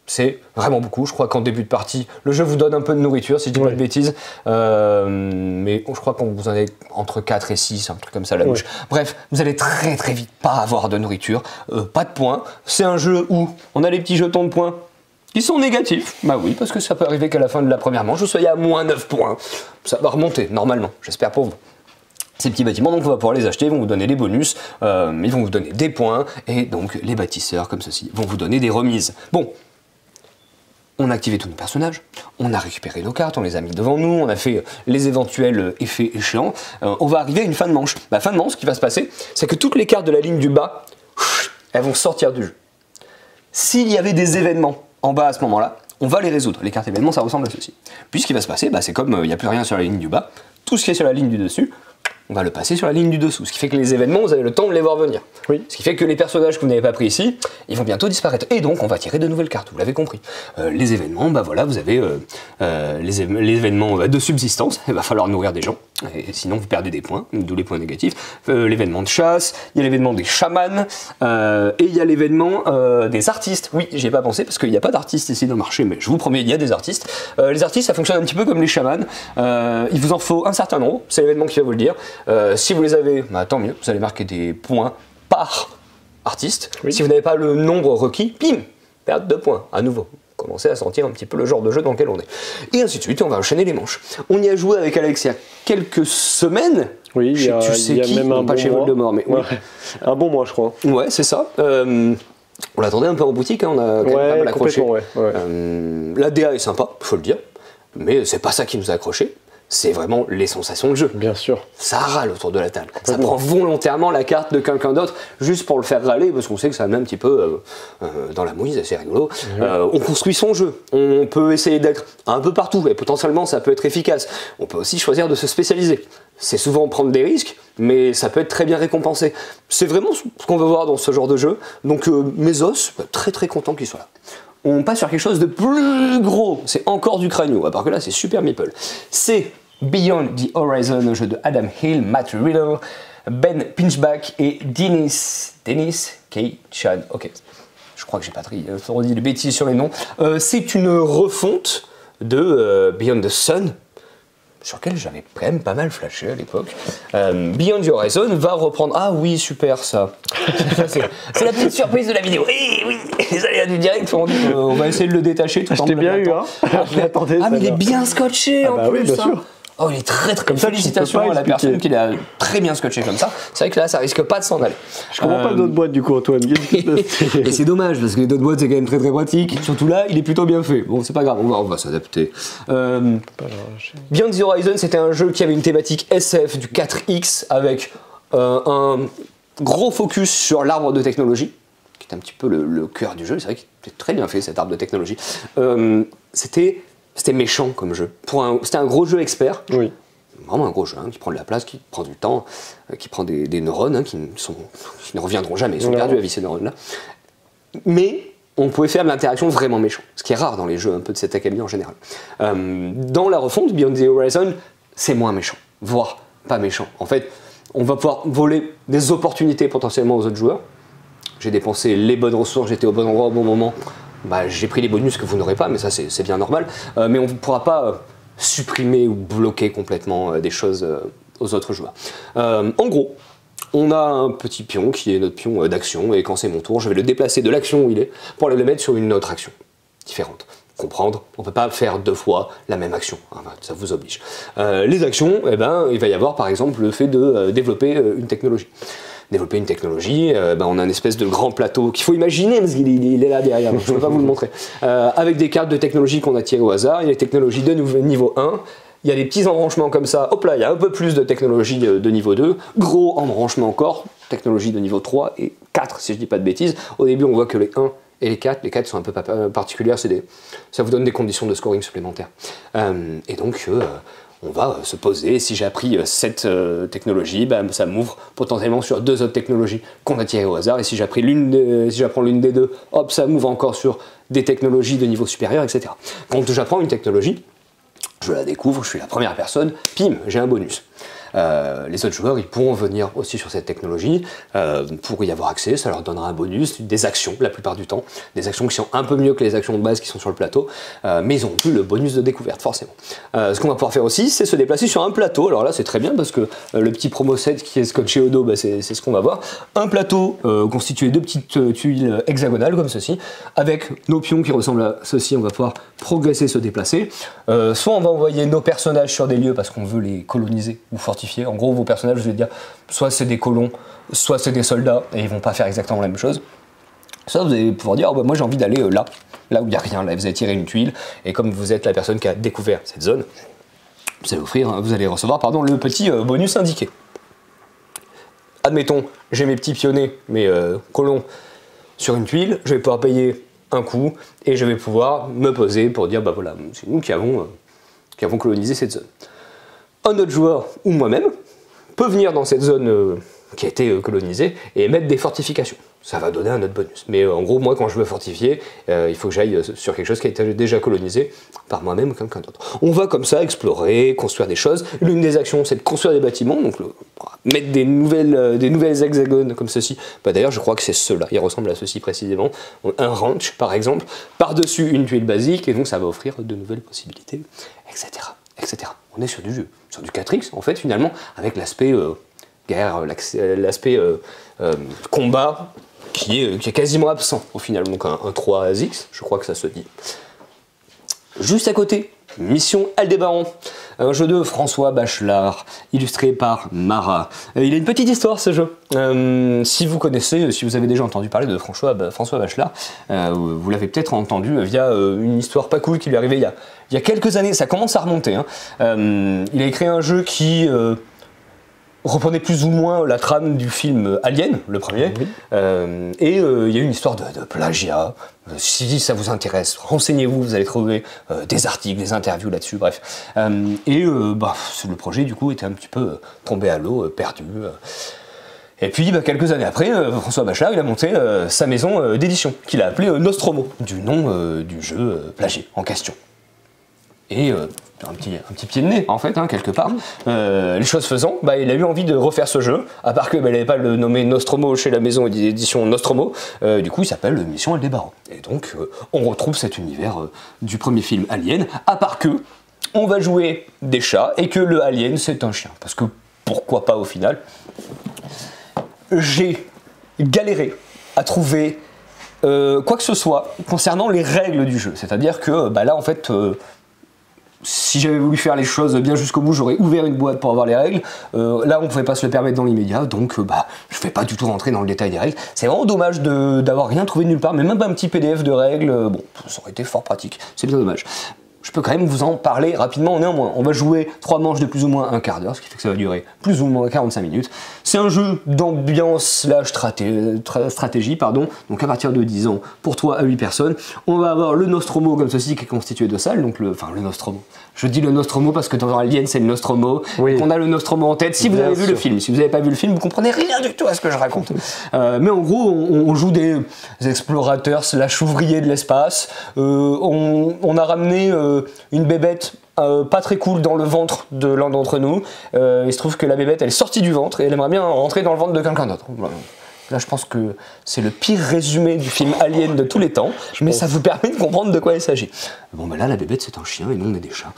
C'est vraiment beaucoup. Je crois qu'en début de partie, le jeu vous donne un peu de nourriture, si je dis pas de bêtises. Mais je crois qu'on vous en est entre 4 et 6, un truc comme ça la bouche. Bref, vous allez très très vite pas avoir de nourriture, pas de points. C'est un jeu où on a les petits jetons de points qui sont négatifs. Bah oui, parce que ça peut arriver qu'à la fin de la première manche, vous soyez à -9 points. Ça va remonter, normalement, j'espère pour vous. Ces petits bâtiments, donc on va pouvoir les acheter, ils vont vous donner des bonus, ils vont vous donner des points, et donc les bâtisseurs, comme ceci, vont vous donner des remises. Bon. On a activé tous nos personnages, on a récupéré nos cartes, on les a mis devant nous, on a fait les éventuels effets échéants. On va arriver à une fin de manche. La fin de manche, ce qui va se passer, c'est que toutes les cartes de la ligne du bas, elles vont sortir du jeu. S'il y avait des événements en bas à ce moment-là, on va les résoudre. Les cartes événements, ça ressemble à ceci. Puis ce qui va se passer, bah, c'est comme il n'y a plus rien sur la ligne du bas, tout ce qui est sur la ligne du dessus, on va le passer sur la ligne du dessous. Ce qui fait que les événements, vous avez le temps de les voir venir. Oui. Ce qui fait que les personnages que vous n'avez pas pris ici, ils vont bientôt disparaître. Et donc, on va tirer de nouvelles cartes, vous l'avez compris. Les événements, bah voilà, vous avez les événements de subsistance, il va falloir nourrir des gens, et sinon vous perdez des points, d'où les points négatifs. L'événement de chasse, il y a l'événement des chamans, et il y a l'événement des artistes. Oui, j'y ai pas pensé, parce qu'il n'y a pas d'artistes ici dans le marché, mais je vous promets, il y a des artistes. Les artistes, ça fonctionne un petit peu comme les chamans. Il vous en faut un certain nombre, c'est l'événement qui va vous le dire. Si vous les avez, bah, tant mieux, vous allez marquer des points par artiste. Oui. Si vous n'avez pas le nombre requis, bim, perte de points, à nouveau. Vous commencez à sentir un petit peu le genre de jeu dans lequel on est. Et ainsi de suite, on va enchaîner les manches. On y a joué avec Alex il y a quelques semaines. Oui, il y a même un pas chez Voldemort, mais ouais. Un bon mois, je crois. Ouais, c'est ça. On l'attendait un peu en boutique, hein, on a quand même pas mal accroché. Ouais. La DA est sympa, faut le dire, mais c'est pas ça qui nous a accroché. C'est vraiment les sensations de jeu. Bien sûr. Ça râle autour de la table. Ça prend volontairement la carte de quelqu'un d'autre juste pour le faire râler, parce qu'on sait que ça met un petit peu dans la mouise, c'est rigolo. On construit son jeu. On peut essayer d'être un peu partout, et potentiellement ça peut être efficace. On peut aussi choisir de se spécialiser. C'est souvent prendre des risques, mais ça peut être très bien récompensé. C'est vraiment ce qu'on veut voir dans ce genre de jeu. Donc Mesos, très très content qu'il soit là. On passe sur quelque chose de plus gros, c'est encore du crânio, à part que là c'est Super Meeple. C'est Beyond the Horizon, un jeu de Adam Hill, Matt Riddle, Ben Pinchback et Dennis K. Chan. Ok, je crois que j'ai pas redit de bêtises sur les noms. C'est une refonte de Beyond the Sun, sur lequel j'avais quand même pas mal flashé à l'époque. Beyond the Horizon va reprendre... Ah oui, super ça. C'est la petite surprise de la vidéo. Oui, les aléas du direct, on va essayer de le détacher tout en... Je t'ai bien eu, hein. Je l'attendais. Ah, mais il est bien scotché en plus. Oui, bien sûr. Oh, il est très très... Félicitations à la personne qui l'a très bien scotché comme ça. C'est vrai que là, ça risque pas de s'en aller. Je comprends pas d'autres boîtes du coup, Antoine. Et c'est dommage, parce que les autres boîtes, c'est quand même très très pratique. Surtout là, il est plutôt bien fait. Bon, c'est pas grave, on va s'adapter. Beyond the Horizon, c'était un jeu qui avait une thématique SF du 4X avec un gros focus sur l'arbre de technologie, qui est un petit peu le cœur du jeu. C'est vrai qu'il était très bien fait, cet arbre de technologie. C'était méchant comme jeu. C'était un gros jeu expert. Oui. Vraiment un gros jeu, hein, qui prend de la place, qui prend du temps, qui prend des neurones, hein, qui ne reviendront jamais, ils sont perdus à vie ces neurones-là. Mais on pouvait faire de l'interaction vraiment méchant, ce qui est rare dans les jeux un peu de cet acabit en général. Dans la refonte, Beyond the Horizon, c'est moins méchant, voire pas méchant. En fait, On va pouvoir voler des opportunités potentiellement aux autres joueurs. J'ai dépensé les bonnes ressources, j'étais au bon endroit au bon moment. Bah, j'ai pris les bonus que vous n'aurez pas, mais ça c'est bien normal. Mais on ne pourra pas supprimer ou bloquer complètement des choses aux autres joueurs. En gros, on a un petit pion qui est notre pion d'action, et quand c'est mon tour, je vais le déplacer de l'action où il est pour aller le mettre sur une autre action différente. Comprendre, on ne peut pas faire 2 fois la même action, ça vous oblige. Les actions, eh ben, il va y avoir par exemple le fait de développer une technologie. Développer une technologie, on a une espèce de grand plateau qu'il faut imaginer parce qu'il est là derrière, donc je ne peux pas vous le montrer. Avec des cartes de technologie qu'on a tirées au hasard, il y a les technologies de niveau 1, il y a des petits embranchements comme ça, hop là, il y a un peu plus de technologie de niveau 2, gros embranchement encore, technologie de niveau 3 et 4 si je dis pas de bêtises. Au début on voit que les 1 et les 4 sont un peu particulières, ça vous donne des conditions de scoring supplémentaires. Et donc on va se poser, si j'ai appris cette technologie, ça m'ouvre potentiellement sur 2 autres technologies qu'on a tirées au hasard, et si j'apprends l'une des 2, hop, ça m'ouvre encore sur des technologies de niveau supérieur, etc. Quand j'apprends une technologie, je la découvre, je suis la première personne, pim, j'ai un bonus. Les autres joueurs, ils pourront venir aussi sur cette technologie pour y avoir accès, ça leur donnera un bonus, des actions la plupart du temps, des actions qui sont un peu mieux que les actions de base qui sont sur le plateau, mais ils n'ont plus le bonus de découverte forcément. Ce qu'on va pouvoir faire aussi, c'est se déplacer sur un plateau, alors là c'est très bien parce que le petit promo set qui est scotché au dos, c'est ce qu'on va voir. Un plateau constitué de petites tuiles hexagonales comme ceci, avec nos pions qui ressemblent à ceci, on va pouvoir progresser, se déplacer. Soit on va envoyer nos personnages sur des lieux parce qu'on veut les coloniser ou fortifier. En gros, vos personnages, je vais dire, soit c'est des colons, soit c'est des soldats, et ils vont pas faire exactement la même chose. Ça, vous allez pouvoir dire, moi j'ai envie d'aller là où il n'y a rien, là vous allez tirer une tuile, et comme vous êtes la personne qui a découvert cette zone, vous allez recevoir le petit bonus indiqué. Admettons, j'ai mes petits pionniers, mes colons sur une tuile, je vais pouvoir payer un coup, et je vais pouvoir me poser pour dire, voilà, c'est nous qui avons colonisé cette zone. Un autre joueur, ou moi-même, peut venir dans cette zone qui a été colonisée et mettre des fortifications. Ça va donner un autre bonus. Mais en gros, moi, quand je veux fortifier, il faut que j'aille sur quelque chose qui a été déjà colonisé par moi-même ou quelqu'un d'autre. On va comme ça explorer, construire des choses. L'une des actions, c'est de construire des bâtiments, donc mettre des nouvelles hexagones comme ceci. D'ailleurs, je crois que c'est ceux-là. Ils ressemblent à ceci précisément. Un ranch, par exemple, par-dessus une tuile basique, et donc ça va offrir de nouvelles possibilités, etc. etc. On est sur du jeu, sur du 4X, en fait, finalement, avec l'aspect guerre, l'aspect combat qui est quasiment absent, au final. Donc un 3X, je crois que ça se dit. Juste à côté, Mission Aldébaran, un jeu de François Bachelard, illustré par Mara. Il a une petite histoire, ce jeu. Si vous connaissez, si vous avez déjà entendu parler de François Bachelard, vous l'avez peut-être entendu via une histoire pas cool qui lui est arrivée il y a quelques années. Ça commence à remonter. Il a créé un jeu qui reprenait plus ou moins la trame du film Alien, le premier, oui. Et il y a une histoire de plagiat. Si ça vous intéresse, renseignez-vous, vous allez trouver des articles, des interviews là-dessus, bref. Le projet, du coup, était un petit peu tombé à l'eau, perdu. Et puis, quelques années après, François Bachelard, il a monté sa maison d'édition, qu'il a appelée Nostromo, du nom du jeu plagié en question. Et un petit pied de nez, en fait, quelque part. Les choses faisant, il a eu envie de refaire ce jeu, à part qu'il n'avait pas le nommé Nostromo chez la maison d'édition Nostromo, du coup il s'appelle Mission Aldébaran. Et donc on retrouve cet univers du premier film Alien, à part que on va jouer des chats et que le Alien c'est un chien. Parce que pourquoi pas au final. J'ai galéré à trouver quoi que ce soit concernant les règles du jeu. C'est-à-dire que là en fait... si j'avais voulu faire les choses bien jusqu'au bout, j'aurais ouvert une boîte pour avoir les règles. Là, on ne pouvait pas se le permettre dans l'immédiat, donc je ne vais pas du tout rentrer dans le détail des règles. C'est vraiment dommage d'avoir rien trouvé nulle part, mais même pas un petit PDF de règles, ça aurait été fort pratique. C'est bien dommage. Je peux quand même vous en parler rapidement néanmoins. On va jouer 3 manches de plus ou moins un quart d'heure, ce qui fait que ça va durer plus ou moins 45 minutes. C'est un jeu d'ambiance stratégie, donc à partir de 10 ans, pour 3 à 8 personnes. On va avoir le Nostromo comme ceci qui est constitué de salles, donc le Nostromo. Je dis le Nostromo parce que dans Alien c'est le Nostromo, oui. On a le Nostromo en tête. Si vous avez vu le film, si vous n'avez pas vu le film, vous comprenez rien du tout à ce que je raconte. Mais en gros, on joue des explorateurs / ouvriers de l'espace. On a ramené une bébête pas très cool dans le ventre de l'un d'entre nous. Il se trouve que la bébête, elle est sortie du ventre et elle aimerait bien rentrer dans le ventre de quelqu'un d'autre. Voilà. Là, je pense que c'est le pire résumé du film Alien de tous les temps, mais ça vous permet de comprendre de quoi il s'agit. Bon, ben là, la bébête, c'est un chien et nous, on est des chats.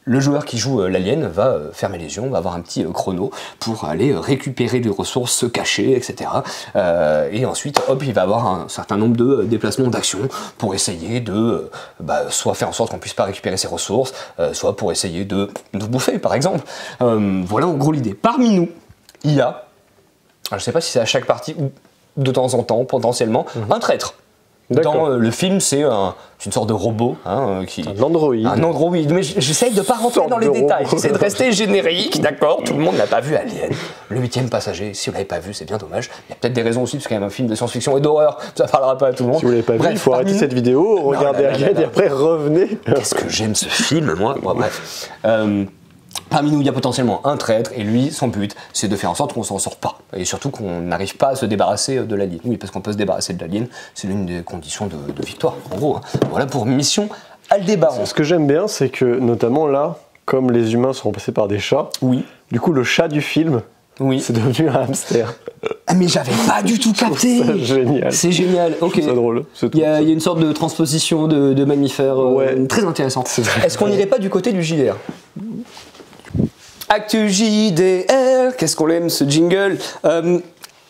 Le joueur qui joue l'alien va fermer les yeux, va avoir un petit chrono pour aller récupérer des ressources, se cacher, etc. Et ensuite, hop, il va avoir un certain nombre de déplacements d'action pour essayer de soit faire en sorte qu'on puisse pas récupérer ses ressources, soit pour essayer de nous bouffer, par exemple. Voilà en gros l'idée. Parmi nous, il y a, alors, je ne sais pas si c'est à chaque partie ou de temps en temps, potentiellement, un traître. Dans le film, c'est une sorte de robot. Un androïde. Un androïde. Mais j'essaye de ne pas rentrer dans les détails. J'essaie de rester générique, d'accord. Tout le monde n'a pas vu Alien. Le 8e passager, si vous ne l'avez pas vu, c'est bien dommage. Il y a peut-être des raisons aussi, parce qu'il y a un film de science-fiction et d'horreur. Ça ne parlera pas à tout le monde. Si vous ne l'avez pas vu, il faut arrêter cette vidéo, regardez Alien et après revenez. Qu'est-ce que j'aime ce film, moi. Bon, bref. Parmi nous, il y a potentiellement un traître, et lui, son but, c'est de faire en sorte qu'on s'en sorte pas. Et surtout qu'on n'arrive pas à se débarrasser de l'alien. Oui, parce qu'on peut se débarrasser de l'alien, c'est l'une des conditions de victoire, en gros. Hein. Voilà pour mission Aldébaran. Ce que j'aime bien, c'est que, notamment là, comme les humains sont remplacés par des chats, oui. Du coup, le chat du film, oui. c'est devenu un hamster. Ah, mais j'avais pas du tout capté. C'est génial. C'est génial, ok. C'est drôle. Il y a une sorte de transposition de mammifères très intéressante. Est-ce qu'on n'irait pas du côté du JDR? Actu JDR, qu'est-ce qu'on l'aime ce jingle.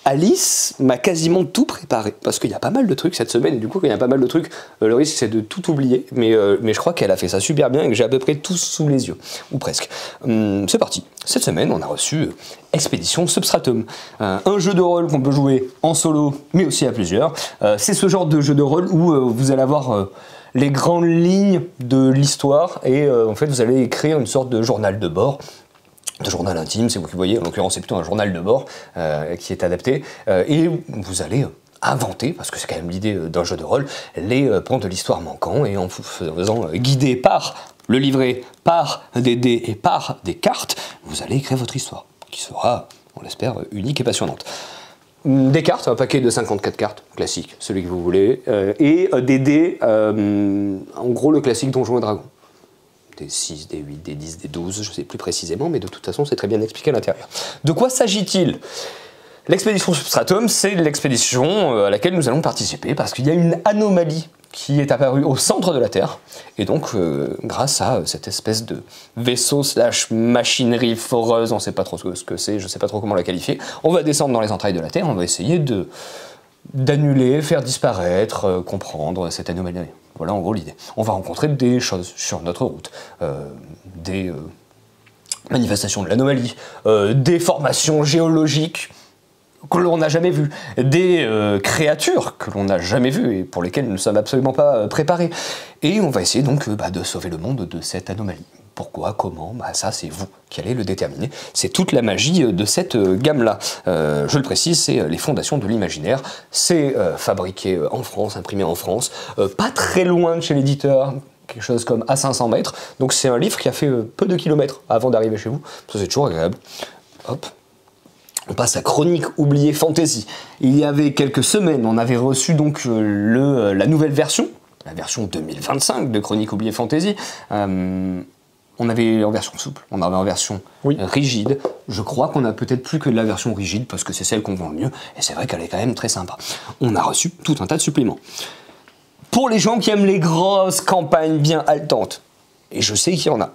Alice m'a quasiment tout préparé, parce qu'il y a pas mal de trucs cette semaine, et du coup quand il y a pas mal de trucs, le risque c'est de tout oublier, mais je crois qu'elle a fait ça super bien et que j'ai à peu près tout sous les yeux, ou presque. C'est parti. Cette semaine on a reçu Expédition Substratum, un jeu de rôle qu'on peut jouer en solo, mais aussi à plusieurs. C'est ce genre de jeu de rôle où vous allez avoir les grandes lignes de l'histoire, et en fait vous allez écrire une sorte de journal de bord, de journal intime, c'est vous qui voyez, en l'occurrence c'est plutôt un journal de bord qui est adapté, et vous allez inventer, parce que c'est quand même l'idée d'un jeu de rôle, les pans de l'histoire manquants, et en vous faisant guider par le livret, par des dés et par des cartes, vous allez écrire votre histoire, qui sera, on l'espère, unique et passionnante. Des cartes, un paquet de 54 cartes, classique, celui que vous voulez, et des dés, en gros le classique Donjons et Dragons. Des 6, des 8, des 10, des 12, je ne sais plus précisément, mais de toute façon, c'est très bien expliqué à l'intérieur. De quoi s'agit-il? L'expédition Substratum, c'est l'expédition à laquelle nous allons participer, parce qu'il y a une anomalie qui est apparue au centre de la Terre, et donc, grâce à cette espèce de vaisseau / machinerie foreuse, on ne sait pas trop ce que c'est, je ne sais pas trop comment la qualifier, on va descendre dans les entrailles de la Terre, on va essayer d'annuler, faire disparaître, comprendre cette anomalie. Voilà en gros l'idée. On va rencontrer des choses sur notre route, des manifestations de l'anomalie, des formations géologiques que l'on n'a jamais vues, des créatures que l'on n'a jamais vues et pour lesquelles nous ne sommes absolument pas préparés. Et on va essayer donc de sauver le monde de cette anomalie. Pourquoi, comment, ça c'est vous qui allez le déterminer. C'est toute la magie de cette gamme-là. Je le précise, c'est les fondations de l'imaginaire. C'est fabriqué en France, imprimé en France, pas très loin de chez l'éditeur, quelque chose comme à 500 mètres. Donc c'est un livre qui a fait peu de kilomètres avant d'arriver chez vous. Ça c'est toujours agréable. Hop. On passe à Chronique oubliée Fantasy. Il y avait quelques semaines, on avait reçu donc la nouvelle version, la version 2025 de Chronique oubliée Fantasy. On avait en version souple, on avait en version rigide. Je crois qu'on a peut-être plus que de la version rigide parce que c'est celle qu'on vend le mieux. Et c'est vrai qu'elle est quand même très sympa. On a reçu tout un tas de suppléments. Pour les gens qui aiment les grosses campagnes bien haletantes, et je sais qu'il y en a,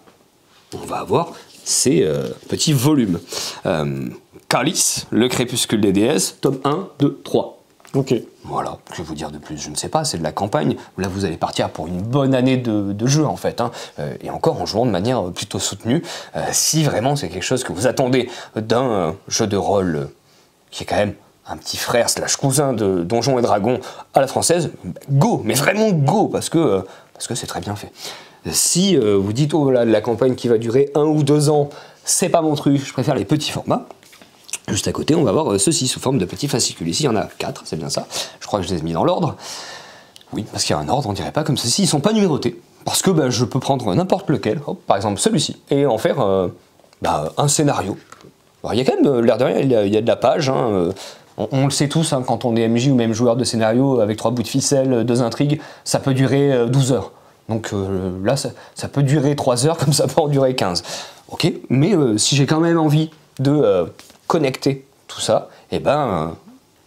on va avoir ces petits volumes. Calice, le crépuscule des déesses, tome 1, 2, 3. Ok. Voilà, que vous dire de plus, je ne sais pas, c'est de la campagne. Là, vous allez partir pour une bonne année de jeu, en fait. Et encore en jouant de manière plutôt soutenue. Si vraiment c'est quelque chose que vous attendez d'un jeu de rôle qui est quand même un petit frère / cousin de Donjons et Dragons à la française, go, mais vraiment go, parce que c'est très bien fait. Si vous dites, oh là, la campagne qui va durer 1 ou 2 ans, c'est pas mon truc, je préfère les petits formats. Juste à côté, on va voir ceci sous forme de petits fascicules. Ici, il y en a 4, c'est bien ça. Je crois que je les ai mis dans l'ordre. Oui, parce qu'il y a un ordre, on dirait pas comme ceci. Ils sont pas numérotés. Parce que je peux prendre n'importe lequel, par exemple celui-ci, et en faire un scénario. Alors, il y a quand même, l'air de rien, il y a de la page. On le sait tous, quand on est MJ ou même joueur de scénario, avec 3 bouts de ficelle, 2 intrigues, ça peut durer 12 heures. Donc là, ça peut durer 3 heures comme ça peut en durer 15. Ok, mais si j'ai quand même envie de connecter tout ça, eh ben,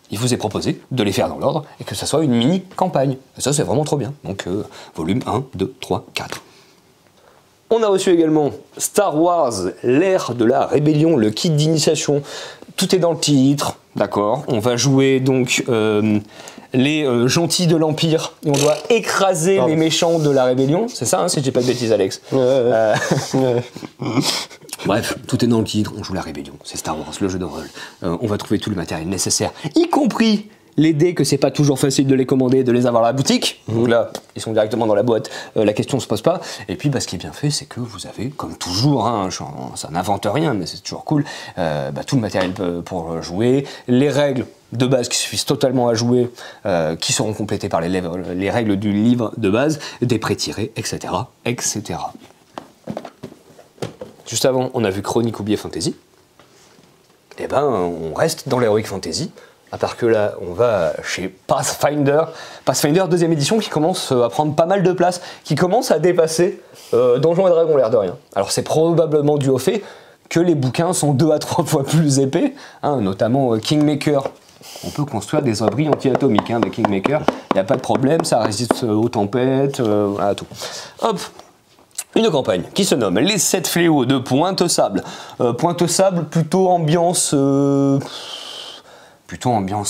il vous est proposé de les faire dans l'ordre et que ça soit une mini-campagne. Et ça, c'est vraiment trop bien. Donc, volume 1, 2, 3, 4. On a reçu également Star Wars, l'ère de la rébellion, le kit d'initiation. Tout est dans le titre, d'accord. On va jouer donc les gentils de l'Empire. Et on doit écraser les méchants de la rébellion. C'est ça, hein, si je dis pas de bêtises, Alex. Bref, tout est dans le titre. On joue la rébellion. C'est Star Wars, le jeu de rôle. On va trouver tout le matériel nécessaire, y compris les dés que c'est pas toujours facile de les commander et de les avoir à la boutique. Donc là, ils sont directement dans la boîte, la question se pose pas. Et puis ce qui est bien fait, c'est que vous avez, comme toujours, hein, ça n'invente rien, mais c'est toujours cool, tout le matériel pour jouer, les règles de base qui suffisent totalement à jouer, qui seront complétées par les règles du livre de base, des pré-tirés, etc., etc. Juste avant, on a vu Chronique oubliée Fantasy. Et on reste dans l'Heroic Fantasy. À part que là, on va chez Pathfinder. Pathfinder 2e édition qui commence à prendre pas mal de place, qui commence à dépasser Donjons et Dragons, l'air de rien. Alors c'est probablement dû au fait que les bouquins sont 2 à 3 fois plus épais, hein, notamment Kingmaker. On peut construire des abris anti-atomiques avec Kingmaker, il n'y a pas de problème, ça résiste aux tempêtes, à tout. Hop. Une campagne qui se nomme Les 7 fléaux de Pointe-Sable. Pointe-Sable, plutôt ambiance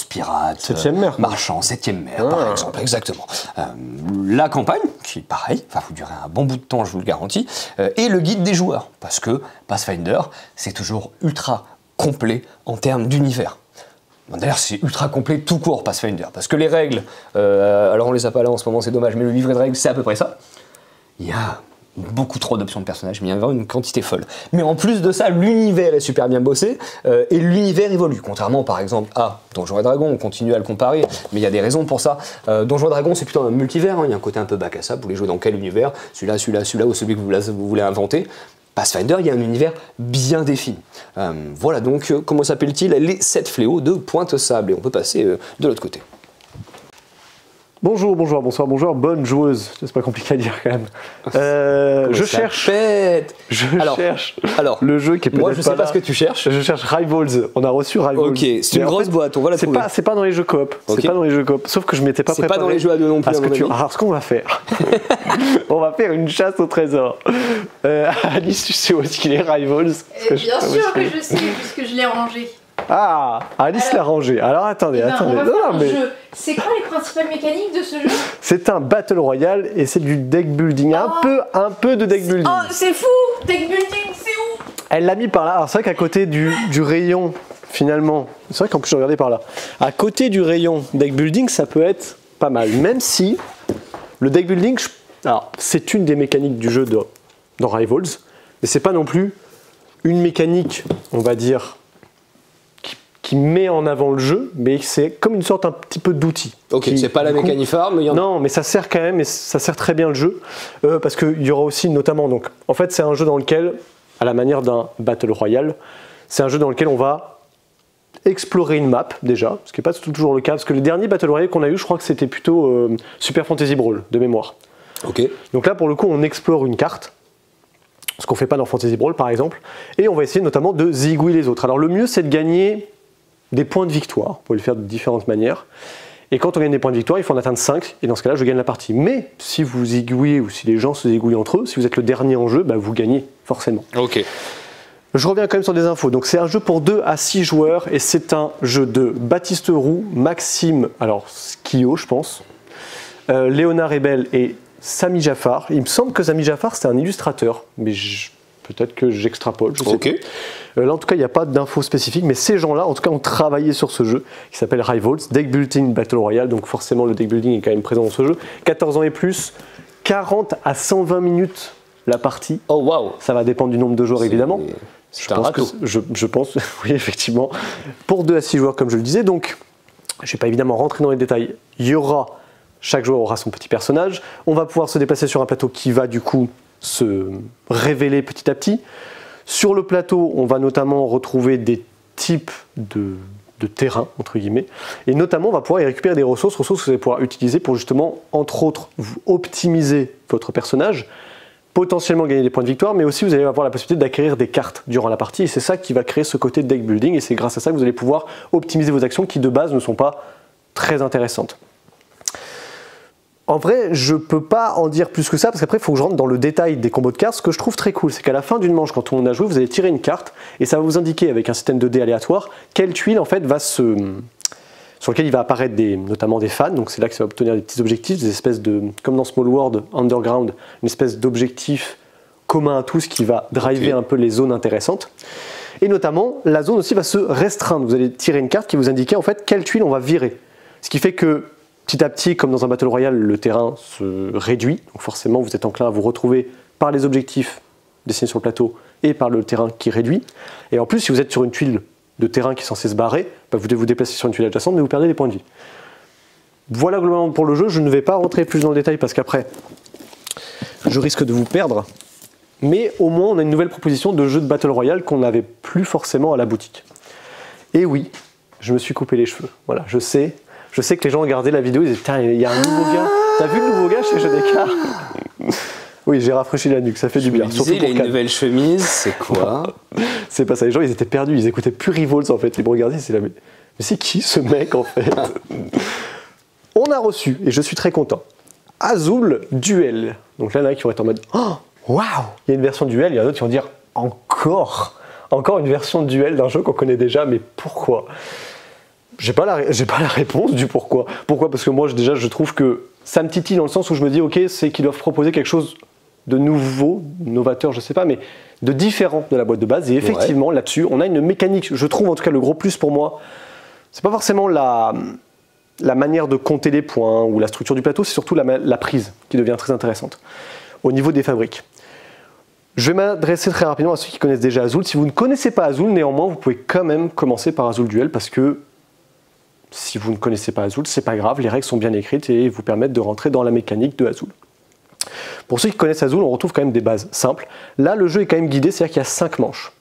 pirate, 7e mer. Marchand, 7e mer, par exemple, exactement. La campagne, qui pareil, va vous durer un bon bout de temps, je vous le garantis, et le guide des joueurs, parce que Pathfinder, c'est toujours ultra complet en termes d'univers. D'ailleurs, c'est ultra complet tout court, Pathfinder, parce que les règles, alors on les a pas là en ce moment, c'est dommage, mais le livret de règles, c'est à peu près ça. Il y a beaucoup trop d'options de personnages, mais il y a une quantité folle. Mais en plus de ça, l'univers est super bien bossé, et l'univers évolue. Contrairement par exemple à Donjons et Dragons, on continue à le comparer, mais il y a des raisons pour ça. Donjons et Dragons, c'est plutôt un multivers, hein, il y a un côté un peu bac à sable, vous voulez jouer dans quel univers, celui-là, ou celui que vous voulez inventer. Pathfinder, il y a un univers bien défini. Voilà donc, comment s'appelle-t-il? Les 7 fléaux de Pointe-Sable, et on peut passer de l'autre côté. Bonjour, bonjour, bonsoir, bonjour, bonne joueuse. C'est pas compliqué à dire quand même. Je cherche le jeu qui est peut-être moi, je sais pas ce que tu cherches. Je cherche Rivals. On a reçu Rivals. Ok, c'est une grosse boîte, on va la trouver. C'est pas dans les jeux coop. Okay. C'est pas dans les jeux coop. Sauf que je m'étais pas préparé. C'est pas dans les jeux à deux non plus. Alors, ce qu'on va faire, on va faire une chasse au trésor. Alice, tu sais où est-ce qu'il est, Rivals? Bien sûr que je sais, puisque je l'ai rangé. Ah, Alice l'a rangé. Alors attendez. C'est quoi les principales mécaniques de ce jeu? C'est un Battle Royale et c'est du deck building. Un peu de deck building. Oh, c'est fou! Deck building, c'est où? Elle l'a mis par là. Alors c'est vrai qu'à côté du rayon, finalement, c'est vrai qu'en plus je regardais par là. À côté du rayon deck building, ça peut être pas mal. Même si le deck building, alors c'est une des mécaniques du jeu dans Rivals, mais c'est pas non plus une mécanique, on va dire, qui met en avant le jeu, mais c'est comme une sorte un petit peu d'outil. Ok, c'est pas la mécanique phare, mais il y en a. Non, mais ça sert quand même, et ça sert très bien le jeu, parce qu'il y aura aussi notamment, donc, en fait c'est un jeu dans lequel, à la manière d'un Battle Royale, c'est un jeu dans lequel on va explorer une map déjà, ce qui n'est pas toujours le cas, parce que les derniers Battle Royale qu'on a eu, je crois que c'était plutôt Super Fantasy Brawl, de mémoire. Ok. Donc là, pour le coup, on explore une carte, ce qu'on ne fait pas dans Fantasy Brawl par exemple, et on va essayer notamment de zigouiller les autres. Alors le mieux, c'est de gagner des points de victoire, vous pouvez le faire de différentes manières, et quand on gagne des points de victoire, il faut en atteindre 5, et dans ce cas-là, je gagne la partie. Mais si vous zigouillez, ou si les gens se zigouillent entre eux, si vous êtes le dernier en jeu, vous gagnez forcément. Ok. Je reviens quand même sur des infos. Donc c'est un jeu pour 2 à 6 joueurs, et c'est un jeu de Baptiste Roux, Maxime, alors Skio je pense, Léonard Rebel et Sami Jaffar. Il me semble que Sami Jaffar c'est un illustrateur, mais peut-être que j'extrapole, je sais pas. Là en tout cas il n'y a pas d'infos spécifiques, mais ces gens-là en tout cas ont travaillé sur ce jeu qui s'appelle Rivals, Deck Building Battle Royale, donc forcément le deck building est quand même présent dans ce jeu. 14 ans et plus, 40 à 120 minutes la partie. Oh waouh. Ça va dépendre du nombre de joueurs évidemment. Je pense, oui effectivement, pour 2 à 6 joueurs comme je le disais, donc je ne vais pas évidemment rentrer dans les détails, chaque joueur aura son petit personnage, on va pouvoir se déplacer sur un plateau qui va du coup se révéler petit à petit. Sur le plateau, on va notamment retrouver des types de terrain, entre guillemets. Et notamment, on va pouvoir y récupérer des ressources que vous allez pouvoir utiliser pour justement, entre autres, vous optimiser votre personnage, potentiellement gagner des points de victoire, mais aussi vous allez avoir la possibilité d'acquérir des cartes durant la partie, et c'est ça qui va créer ce côté deck building, et c'est grâce à ça que vous allez pouvoir optimiser vos actions qui de base ne sont pas très intéressantes. En vrai, je peux pas en dire plus que ça, parce qu'après il faut que je rentre dans le détail des combos de cartes. Ce que je trouve très cool, c'est qu'à la fin d'une manche, quand on a joué, vous allez tirer une carte, et ça va vous indiquer avec un système de dés aléatoire, quelle tuile en fait sur lequel il va apparaître notamment des fans, donc c'est là que ça va obtenir des petits objectifs, des espèces de, comme dans Small World Underground, une espèce d'objectif commun à tous qui va driver un peu les zones intéressantes. Et notamment, la zone aussi va se restreindre. Vous allez tirer une carte qui vous indiquer en fait quelle tuile on va virer. Ce qui fait que petit à petit, comme dans un Battle Royale, le terrain se réduit, donc forcément vous êtes enclin à vous retrouver par les objectifs dessinés sur le plateau et par le terrain qui réduit. Et en plus, si vous êtes sur une tuile de terrain qui est censé se barrer, bah vous devez vous déplacer sur une tuile adjacente, mais vous perdez des points de vie. Voilà globalement pour le jeu, je ne vais pas rentrer plus dans le détail parce qu'après, je risque de vous perdre. Mais au moins, on a une nouvelle proposition de jeu de Battle Royale qu'on n'avait plus forcément à la boutique. Et oui, je me suis coupé les cheveux. Voilà, je sais que les gens regardaient la vidéo, ils disaient « il y a un nouveau gars, t'as vu le nouveau gars chez Jeux d'écart ?» Oui, j'ai rafraîchi la nuque, ça fait du bien. Surtout il a une nouvelle chemise, c'est quoi? C'est pas ça, les gens ils étaient perdus, ils écoutaient plus Revolts en fait, ils me regardaient, c'est là, mais c'est qui ce mec en fait? On a reçu, et je suis très content, Azul Duel. Donc là, il y en a qui vont être en mode oh, waouh, il y a une version duel, il y en a d'autres qui vont dire encore une version de duel d'un jeu qu'on connaît déjà, mais pourquoi? J'ai pas la réponse du pourquoi. Pourquoi? Parce que moi déjà je trouve que ça me titille dans le sens où je me dis ok, c'est qu'ils doivent proposer quelque chose de nouveau, novateur, je sais pas, mais de différent de la boîte de base. Et effectivement, là-dessus, on a une mécanique, je trouve en tout cas le gros plus pour moi, c'est pas forcément la manière de compter les points ou la structure du plateau, c'est surtout la prise qui devient très intéressante au niveau des fabriques. Je vais m'adresser très rapidement à ceux qui connaissent déjà Azul. Si vous ne connaissez pas Azul, néanmoins, vous pouvez quand même commencer par Azul Duel parce que si vous ne connaissez pas Azul, c'est pas grave, les règles sont bien écrites et vous permettent de rentrer dans la mécanique de Azul. Pour ceux qui connaissent Azul, on retrouve quand même des bases simples. Là, le jeu est quand même guidé, c'est-à-dire qu'il y a 5 manches.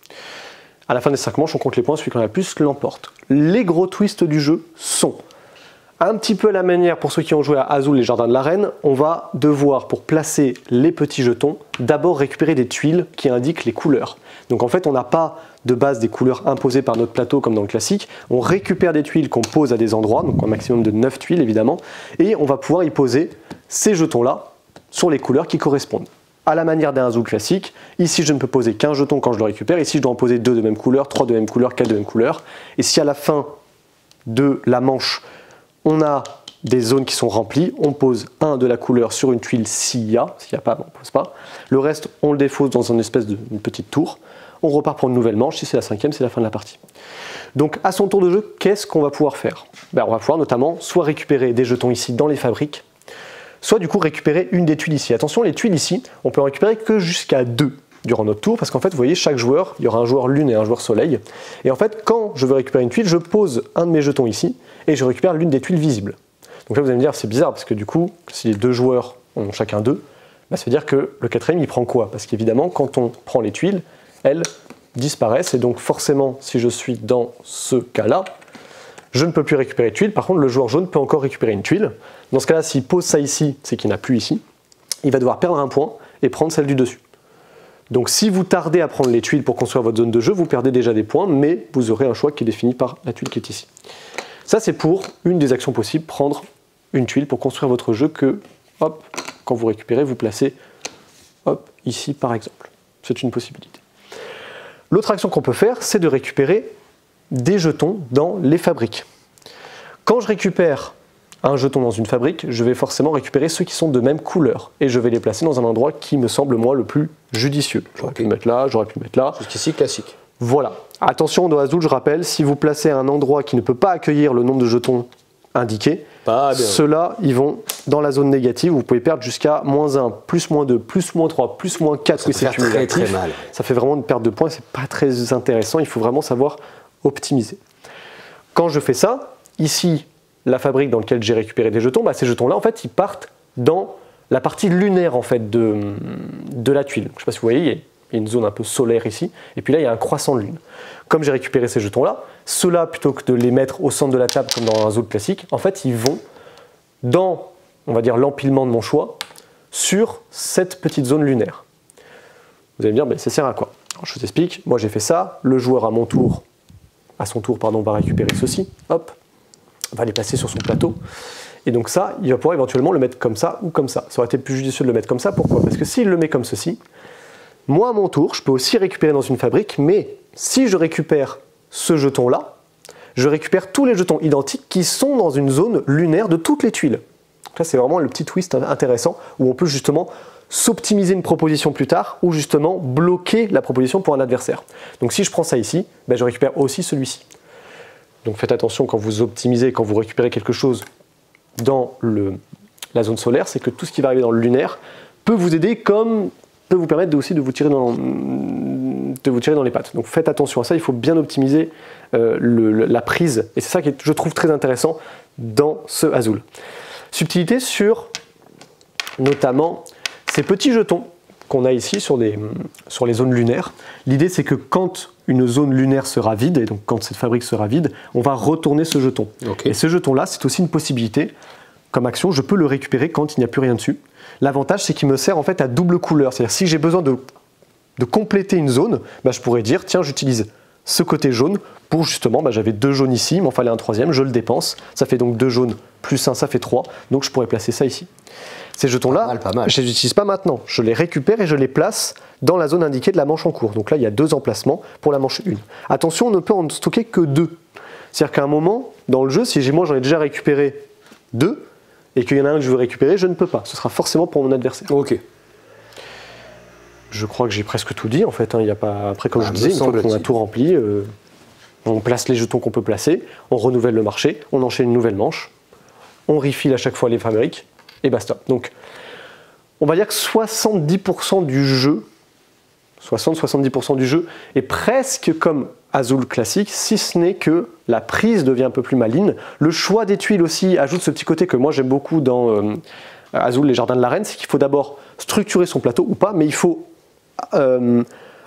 À la fin des 5 manches, on compte les points, celui qui en a le plus l'emporte. Les gros twists du jeu sont un petit peu à la manière, pour ceux qui ont joué à Azul, les Jardins de la Reine, on va devoir, pour placer les petits jetons, d'abord récupérer des tuiles qui indiquent les couleurs. Donc en fait, on n'a pas de base des couleurs imposées par notre plateau comme dans le classique. On récupère des tuiles qu'on pose à des endroits, donc un maximum de 9 tuiles évidemment, et on va pouvoir y poser ces jetons-là sur les couleurs qui correspondent. À la manière d'un Azul classique, ici je ne peux poser qu'un jeton quand je le récupère, ici je dois en poser 2 de même couleur, 3 de même couleur, 4 de même couleur, et si à la fin de la manche, on a des zones qui sont remplies, on pose un de la couleur sur une tuile s'il n'y a pas, on ne pose pas. Le reste, on le défausse dans une espèce de petite tour. On repart pour une nouvelle manche, si c'est la 5e, c'est la fin de la partie. Donc à son tour de jeu, qu'est-ce qu'on va pouvoir faire? On va pouvoir notamment soit récupérer des jetons ici dans les fabriques, soit du coup récupérer une des tuiles ici. Attention, les tuiles ici, on peut en récupérer que jusqu'à 2 durant notre tour, parce qu'en fait, vous voyez, chaque joueur, il y aura un joueur lune et un joueur soleil. Et en fait, quand je veux récupérer une tuile, je pose un de mes jetons ici, et je récupère l'une des tuiles visibles. Donc là, vous allez me dire, c'est bizarre, parce que du coup, si les 2 joueurs ont chacun 2, ça veut dire que le 4e, il prend quoi? Parce qu'évidemment, quand on prend les tuiles, elles disparaissent, et donc forcément, si je suis dans ce cas-là, je ne peux plus récupérer de tuiles. Par contre, le joueur jaune peut encore récupérer une tuile. Dans ce cas-là, s'il pose ça ici, c'est qu'il n'a plus ici. Il va devoir perdre un point et prendre celle du dessus. Donc si vous tardez à prendre les tuiles pour construire votre zone de jeu, vous perdez déjà des points, mais vous aurez un choix qui est défini par la tuile qui est ici. Ça, c'est pour une des actions possibles, prendre une tuile pour construire votre jeu que, hop, quand vous récupérez, vous placez, hop, ici par exemple. C'est une possibilité. L'autre action qu'on peut faire, c'est de récupérer des jetons dans les fabriques. Quand je récupère un jeton dans une fabrique, je vais forcément récupérer ceux qui sont de même couleur et je vais les placer dans un endroit qui me semble moi le plus judicieux. J'aurais pu le mettre là, j'aurais pu le mettre là. Jusqu'ici classique. Voilà. Attention dans Azul, je rappelle, si vous placez un endroit qui ne peut pas accueillir le nombre de jetons indiqués, ceux-là, ils vont dans la zone négative, vous pouvez perdre jusqu'à -1, +-2, +-3, +-4, oui c'est cumulatif. Très mal. Ça fait vraiment une perte de points, c'est pas très intéressant, il faut vraiment savoir optimiser. Quand je fais ça, ici, la fabrique dans laquelle j'ai récupéré des jetons, ces jetons-là, en fait, ils partent dans la partie lunaire en fait, de la tuile. Je ne sais pas si vous voyez, il y a une zone un peu solaire ici, et puis là il y a un croissant de lune. Comme j'ai récupéré ces jetons-là, ceux-là, plutôt que de les mettre au centre de la table comme dans un zone classique, en fait ils vont dans, on va dire, l'empilement de mon choix sur cette petite zone lunaire. Vous allez me dire, ben, ça sert à quoi? Alors, je vous explique, moi j'ai fait ça, le joueur à son tour, va récupérer ceci, hop, va les placer sur son plateau. Et donc ça, il va pouvoir éventuellement le mettre comme ça ou comme ça. Ça aurait été plus judicieux de le mettre comme ça, pourquoi? Parce que s'il le met comme ceci, moi à mon tour, je peux aussi récupérer dans une fabrique, mais si je récupère ce jeton-là, je récupère tous les jetons identiques qui sont dans une zone lunaire de toutes les tuiles. Donc là, c'est vraiment le petit twist intéressant où on peut justement s'optimiser une proposition plus tard ou justement bloquer la proposition pour un adversaire. Donc si je prends ça ici, ben, je récupère aussi celui-ci. Donc faites attention quand vous optimisez, quand vous récupérez quelque chose dans la zone solaire, c'est que tout ce qui va arriver dans le lunaire peut vous aider comme peut vous permettre aussi de vous tirer dans les pattes. Donc faites attention à ça, il faut bien optimiser la prise, et c'est ça que je trouve très intéressant dans ce Azul. Subtilité sur notamment ces petits jetons qu'on a ici sur les zones lunaires. L'idée c'est que quand une zone lunaire sera vide, et donc quand cette fabrique sera vide, on va retourner ce jeton. Okay. Et ce jeton-là, c'est aussi une possibilité, comme action, je peux le récupérer quand il n'y a plus rien dessus. L'avantage, c'est qu'il me sert en fait à double couleur. C'est-à-dire si j'ai besoin de compléter une zone, bah, je pourrais dire, tiens, j'utilise ce côté jaune pour justement, bah, j'avais 2 jaunes ici, il m'en fallait un troisième, je le dépense. Ça fait donc 2 jaunes plus 1, ça fait 3. Donc je pourrais placer ça ici. Ces jetons-là, je ne les utilise pas maintenant. Je les récupère et je les place dans la zone indiquée de la manche en cours. Donc là, il y a 2 emplacements pour la manche 1. Attention, on ne peut en stocker que 2. C'est-à-dire qu'à un moment, dans le jeu, si moi j'en ai déjà récupéré 2, et qu'il y en a un que je veux récupérer, je ne peux pas. Ce sera forcément pour mon adversaire. Ok. Je crois que j'ai presque tout dit, en fait. Il y a pas... Après, comme je disais, une fois qu'on a tout rempli, on place les jetons qu'on peut placer, on renouvelle le marché, on enchaîne une nouvelle manche, on refill à chaque fois les fabriques, et basta. Donc, on va dire que 70% du jeu, 60-70% du jeu est presque comme Azul classique, si ce n'est que la prise devient un peu plus maligne. Le choix des tuiles aussi ajoute ce petit côté que moi j'aime beaucoup dans Azul, les jardins de la reine, c'est qu'il faut d'abord structurer son plateau ou pas, mais il faut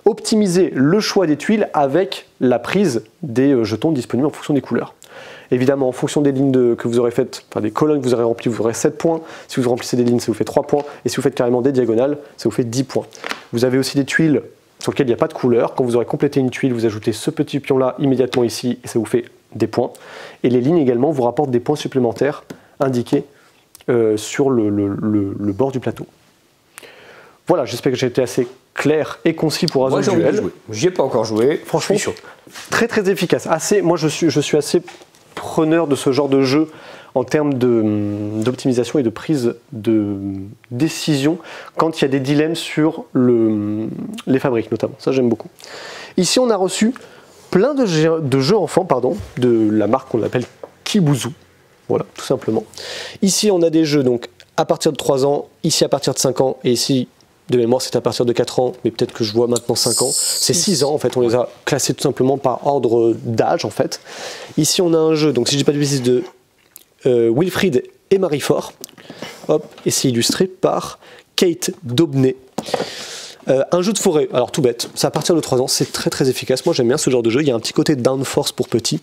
optimiser le choix des tuiles avec la prise des jetons disponibles en fonction des couleurs. Évidemment, en fonction des lignes que vous aurez faites, enfin des colonnes que vous aurez remplies, vous aurez 7 points. Si vous remplissez des lignes, ça vous fait 3 points. Et si vous faites carrément des diagonales, ça vous fait 10 points. Vous avez aussi des tuiles sur lesquelles il n'y a pas de couleur. Quand vous aurez complété une tuile, vous ajoutez ce petit pion-là immédiatement ici et ça vous fait des points. Et les lignes également vous rapportent des points supplémentaires indiqués sur le bord du plateau. Voilà, j'espère que j'ai été assez clair et concis pour Azul Duel. J'y ai pas encore joué. Franchement, très très efficace. Moi, je suis assez preneur de ce genre de jeu en termes d'optimisation et de prise de décision quand il y a des dilemmes sur les fabriques notamment. Ça, j'aime beaucoup. Ici, on a reçu plein de jeux enfants de la marque qu'on appelle Kibuzu. Voilà, tout simplement. Ici, on a des jeux donc à partir de 3 ans, ici à partir de 5 ans, et ici, de mémoire, c'est à partir de 4 ans, mais peut-être que je vois maintenant 5 ans. C'est 6 ans, en fait, on les a classés tout simplement par ordre d'âge, en fait. Ici, on a un jeu, donc si je dis pas de bêtises, de Wilfried et Marie-Fort. Hop, et c'est illustré par Kate Daubnay. Un jeu de forêt, alors tout bête, c'est à partir de 3 ans, c'est très très efficace. Moi j'aime bien ce genre de jeu, il y a un petit côté downforce pour petits.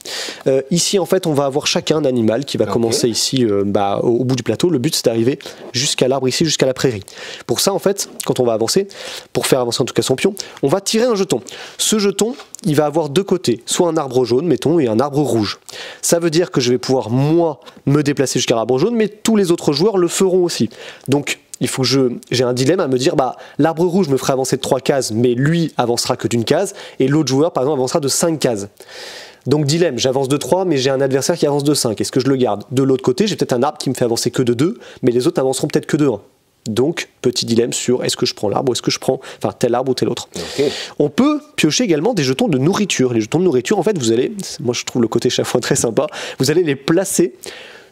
Ici en fait on va avoir chacun un animal qui va commencer ici au bout du plateau. Le but c'est d'arriver jusqu'à l'arbre ici, jusqu'à la prairie. Pour ça en fait, quand on va avancer, pour faire avancer en tout cas son pion, on va tirer un jeton. Ce jeton, il va avoir 2 côtés, soit un arbre jaune mettons et un arbre rouge. Ça veut dire que je vais pouvoir moi me déplacer jusqu'à l'arbre jaune, mais tous les autres joueurs le feront aussi. Donc il faut que j'ai un dilemme à me dire, l'arbre rouge me ferait avancer de 3 cases, mais lui avancera que d'une case, et l'autre joueur, par exemple, avancera de 5 cases. Donc dilemme, j'avance de 3, mais j'ai un adversaire qui avance de 5. Est-ce que je le garde? De l'autre côté, j'ai peut-être un arbre qui me fait avancer que de 2, mais les autres avanceront peut-être que de 1. Donc, petit dilemme sur est-ce que je prends l'arbre ou est-ce que je prends tel arbre ou tel autre. Okay. On peut piocher également des jetons de nourriture. Les jetons de nourriture, en fait, vous allez, moi je trouve le côté chafouin très sympa, vous allez les placer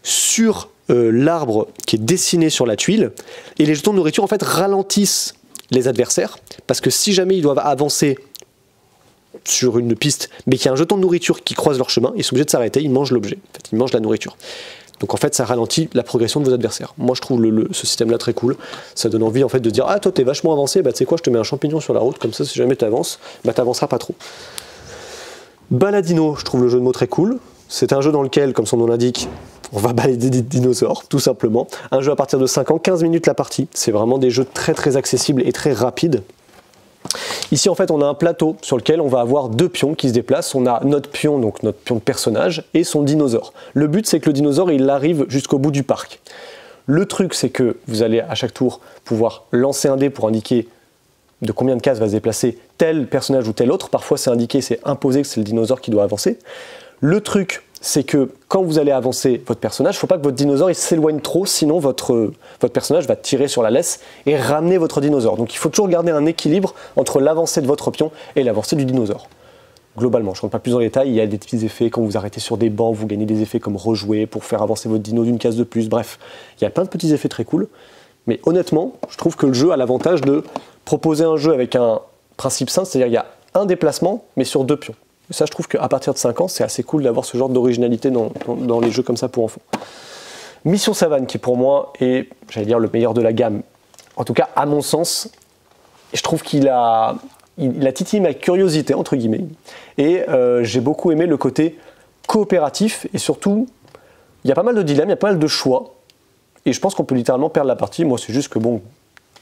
sur l'arbre qui est dessiné sur la tuile, et les jetons de nourriture en fait ralentissent les adversaires, parce que si jamais ils doivent avancer sur une piste mais qu'il y a un jeton de nourriture qui croise leur chemin, ils sont obligés de s'arrêter, ils mangent l'objet, en fait, ils mangent la nourriture. Donc en fait, ça ralentit la progression de vos adversaires. Moi, je trouve ce système-là très cool. Ça donne envie en fait de dire ah toi t'es vachement avancé, bah tu sais quoi, je te mets un champignon sur la route, comme ça si jamais t'avances, bah t'avanceras pas trop. Baladino, je trouve le jeu de mots très cool. C'est un jeu dans lequel, comme son nom l'indique, on va balader des dinosaures, tout simplement. Un jeu à partir de 5 ans, 15 minutes la partie. C'est vraiment des jeux très très accessibles et très rapides. Ici, en fait, on a un plateau sur lequel on va avoir 2 pions qui se déplacent. On a notre pion, donc notre pion de personnage, et son dinosaure. Le but, c'est que le dinosaure, il arrive jusqu'au bout du parc. Le truc, c'est que vous allez à chaque tour pouvoir lancer un dé pour indiquer de combien de cases va se déplacer tel personnage ou tel autre. Parfois, c'est indiqué, c'est imposé que c'est le dinosaure qui doit avancer. Le truc, c'est que quand vous allez avancer votre personnage, il ne faut pas que votre dinosaure il s'éloigne trop, sinon votre personnage va tirer sur la laisse et ramener votre dinosaure. Donc il faut toujours garder un équilibre entre l'avancée de votre pion et l'avancée du dinosaure. Globalement, je ne rentre pas plus dans les détails, il y a des petits effets, quand vous arrêtez sur des bancs, vous gagnez des effets comme rejouer pour faire avancer votre dino d'une case de plus, bref. Il y a plein de petits effets très cool, mais honnêtement, je trouve que le jeu a l'avantage de proposer un jeu avec un principe simple, c'est-à-dire qu'il y a un déplacement, mais sur 2 pions. Et ça, je trouve qu'à partir de 5 ans, c'est assez cool d'avoir ce genre d'originalité dans les jeux comme ça pour enfants. Mission Savane, qui pour moi est, j'allais dire, le meilleur de la gamme. En tout cas, à mon sens, je trouve qu'il a titillé ma curiosité, entre guillemets. Et j'ai beaucoup aimé le côté coopératif. Et surtout, il y a pas mal de dilemmes, il y a pas mal de choix. Et je pense qu'on peut littéralement perdre la partie. Moi, c'est juste que bon,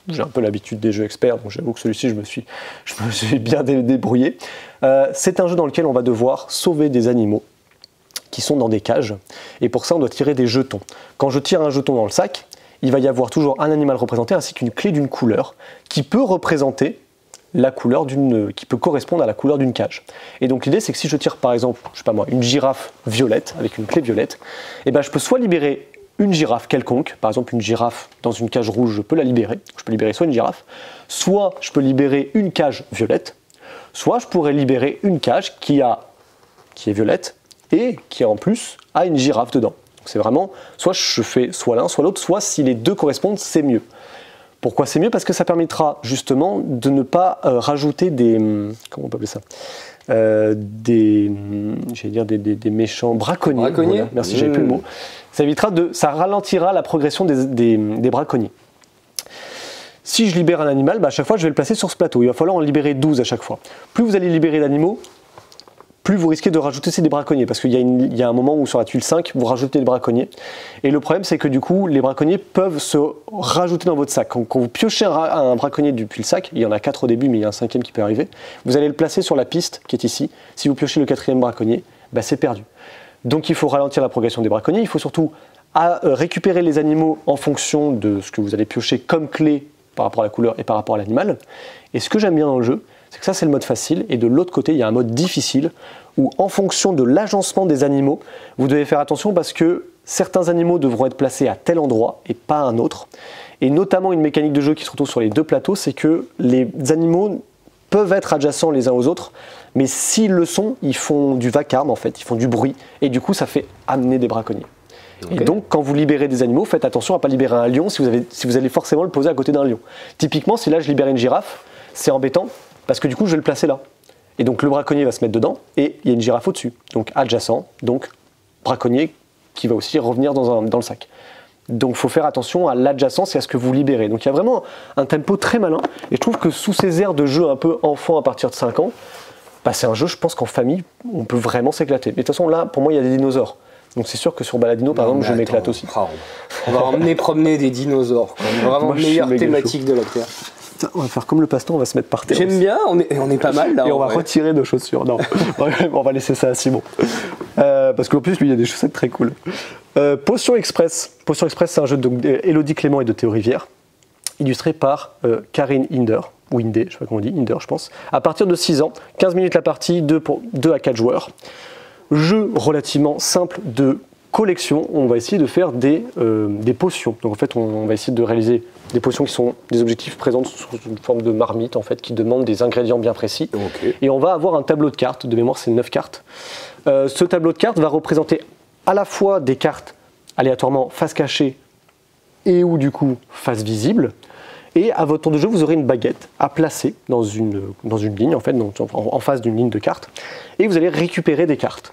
j'ai un peu l'habitude des jeux experts, donc j'avoue que celui-ci, je me suis bien débrouillé. C'est un jeu dans lequel on va devoir sauver des animaux qui sont dans des cages. Et pour ça, on doit tirer des jetons. Quand je tire un jeton dans le sac, il va y avoir toujours un animal représenté ainsi qu'une clé d'une couleur qui peut représenter la couleur qui peut correspondre à la couleur d'une cage. Et donc l'idée, c'est que si je tire par exemple, je sais pas moi, une girafe violette avec une clé violette, et ben je peux soit libérer une girafe quelconque, par exemple une girafe dans une cage rouge, je peux la libérer. Je peux libérer soit une girafe, soit je peux libérer une cage violette, soit je pourrais libérer une cage qui est violette et qui en plus a une girafe dedans. C'est vraiment, soit je fais soit l'un, soit l'autre, soit si les deux correspondent, c'est mieux. Pourquoi c'est mieux? Parce que ça permettra justement de ne pas rajouter des... Comment on peut appeler ça? Des méchants braconniers. Voilà, merci, j'avais plus le mot. Ça ralentira la progression des braconniers. Si je libère un animal, bah à chaque fois je vais le placer sur ce plateau. Il va falloir en libérer 12 à chaque fois. Plus vous allez libérer d'animaux, plus vous risquez de rajouter des braconniers. Parce qu'il y a un moment où sur la tuile 5, vous rajoutez des braconniers. Et le problème, c'est que du coup, les braconniers peuvent se rajouter dans votre sac. Quand vous piochez un braconnier depuis le sac, il y en a 4 au début, mais il y a un 5e qui peut arriver, vous allez le placer sur la piste qui est ici. Si vous piochez le 4e braconnier, bah c'est perdu. Donc il faut ralentir la progression des braconniers. Il faut surtout récupérer les animaux en fonction de ce que vous allez piocher comme clé par rapport à la couleur et par rapport à l'animal. Et ce que j'aime bien dans le jeu, c'est que ça c'est le mode facile, et de l'autre côté il y a un mode difficile, où en fonction de l'agencement des animaux, vous devez faire attention parce que certains animaux devront être placés à tel endroit et pas à un autre. Et notamment une mécanique de jeu qui se retrouve sur les 2 plateaux, c'est que les animaux peuvent être adjacents les uns aux autres, mais s'ils le sont, ils font du vacarme en fait, ils font du bruit, et du coup ça fait amener des braconniers. Okay. Et donc, quand vous libérez des animaux, faites attention à ne pas libérer un lion si vous allez forcément le poser à côté d'un lion. Typiquement, si là je libère une girafe, c'est embêtant parce que du coup je vais le placer là. Et donc le braconnier va se mettre dedans et il y a une girafe au-dessus. Donc adjacent, donc braconnier qui va aussi revenir dans le sac. Donc il faut faire attention à l'adjacence et à ce que vous libérez. Donc il y a vraiment un tempo très malin. Et je trouve que sous ces airs de jeu un peu enfant à partir de 5 ans, bah c'est un jeu, je pense qu'en famille, on peut vraiment s'éclater. Mais de toute façon, là, pour moi, il y a des dinosaures. Donc c'est sûr que sur Baladino, par exemple, je m'éclate aussi. On va emmener promener des dinosaures. Vraiment meilleure thématique de la Terre. On va faire comme le passe-temps, on va se mettre par terre. J'aime bien, on est pas mal là. Et on va retirer nos chaussures. Non, on va laisser ça à Simon. Parce qu'en plus, lui, il y a des chaussettes très cool. Potion Express. Potion Express, c'est un jeu d'Élodie Clément et de Théo Rivière, illustré par Karine Hinder, ou Indé, je sais pas comment on dit, Hinder, je pense. À partir de 6 ans, 15 minutes la partie, 2 à 4 joueurs. Jeu relativement simple de collection. On va essayer de faire des potions. Donc en fait, on va essayer de réaliser des potions qui sont des objectifs présents sous une forme de marmite, en fait, qui demandent des ingrédients bien précis. Okay. Et on va avoir un tableau de cartes. De mémoire, c'est 9 cartes. Ce tableau de cartes va représenter à la fois des cartes aléatoirement face cachée et ou du coup face visible. Et à votre tour de jeu, vous aurez une baguette à placer dans une ligne, en fait, donc en face d'une ligne de cartes. Et vous allez récupérer des cartes,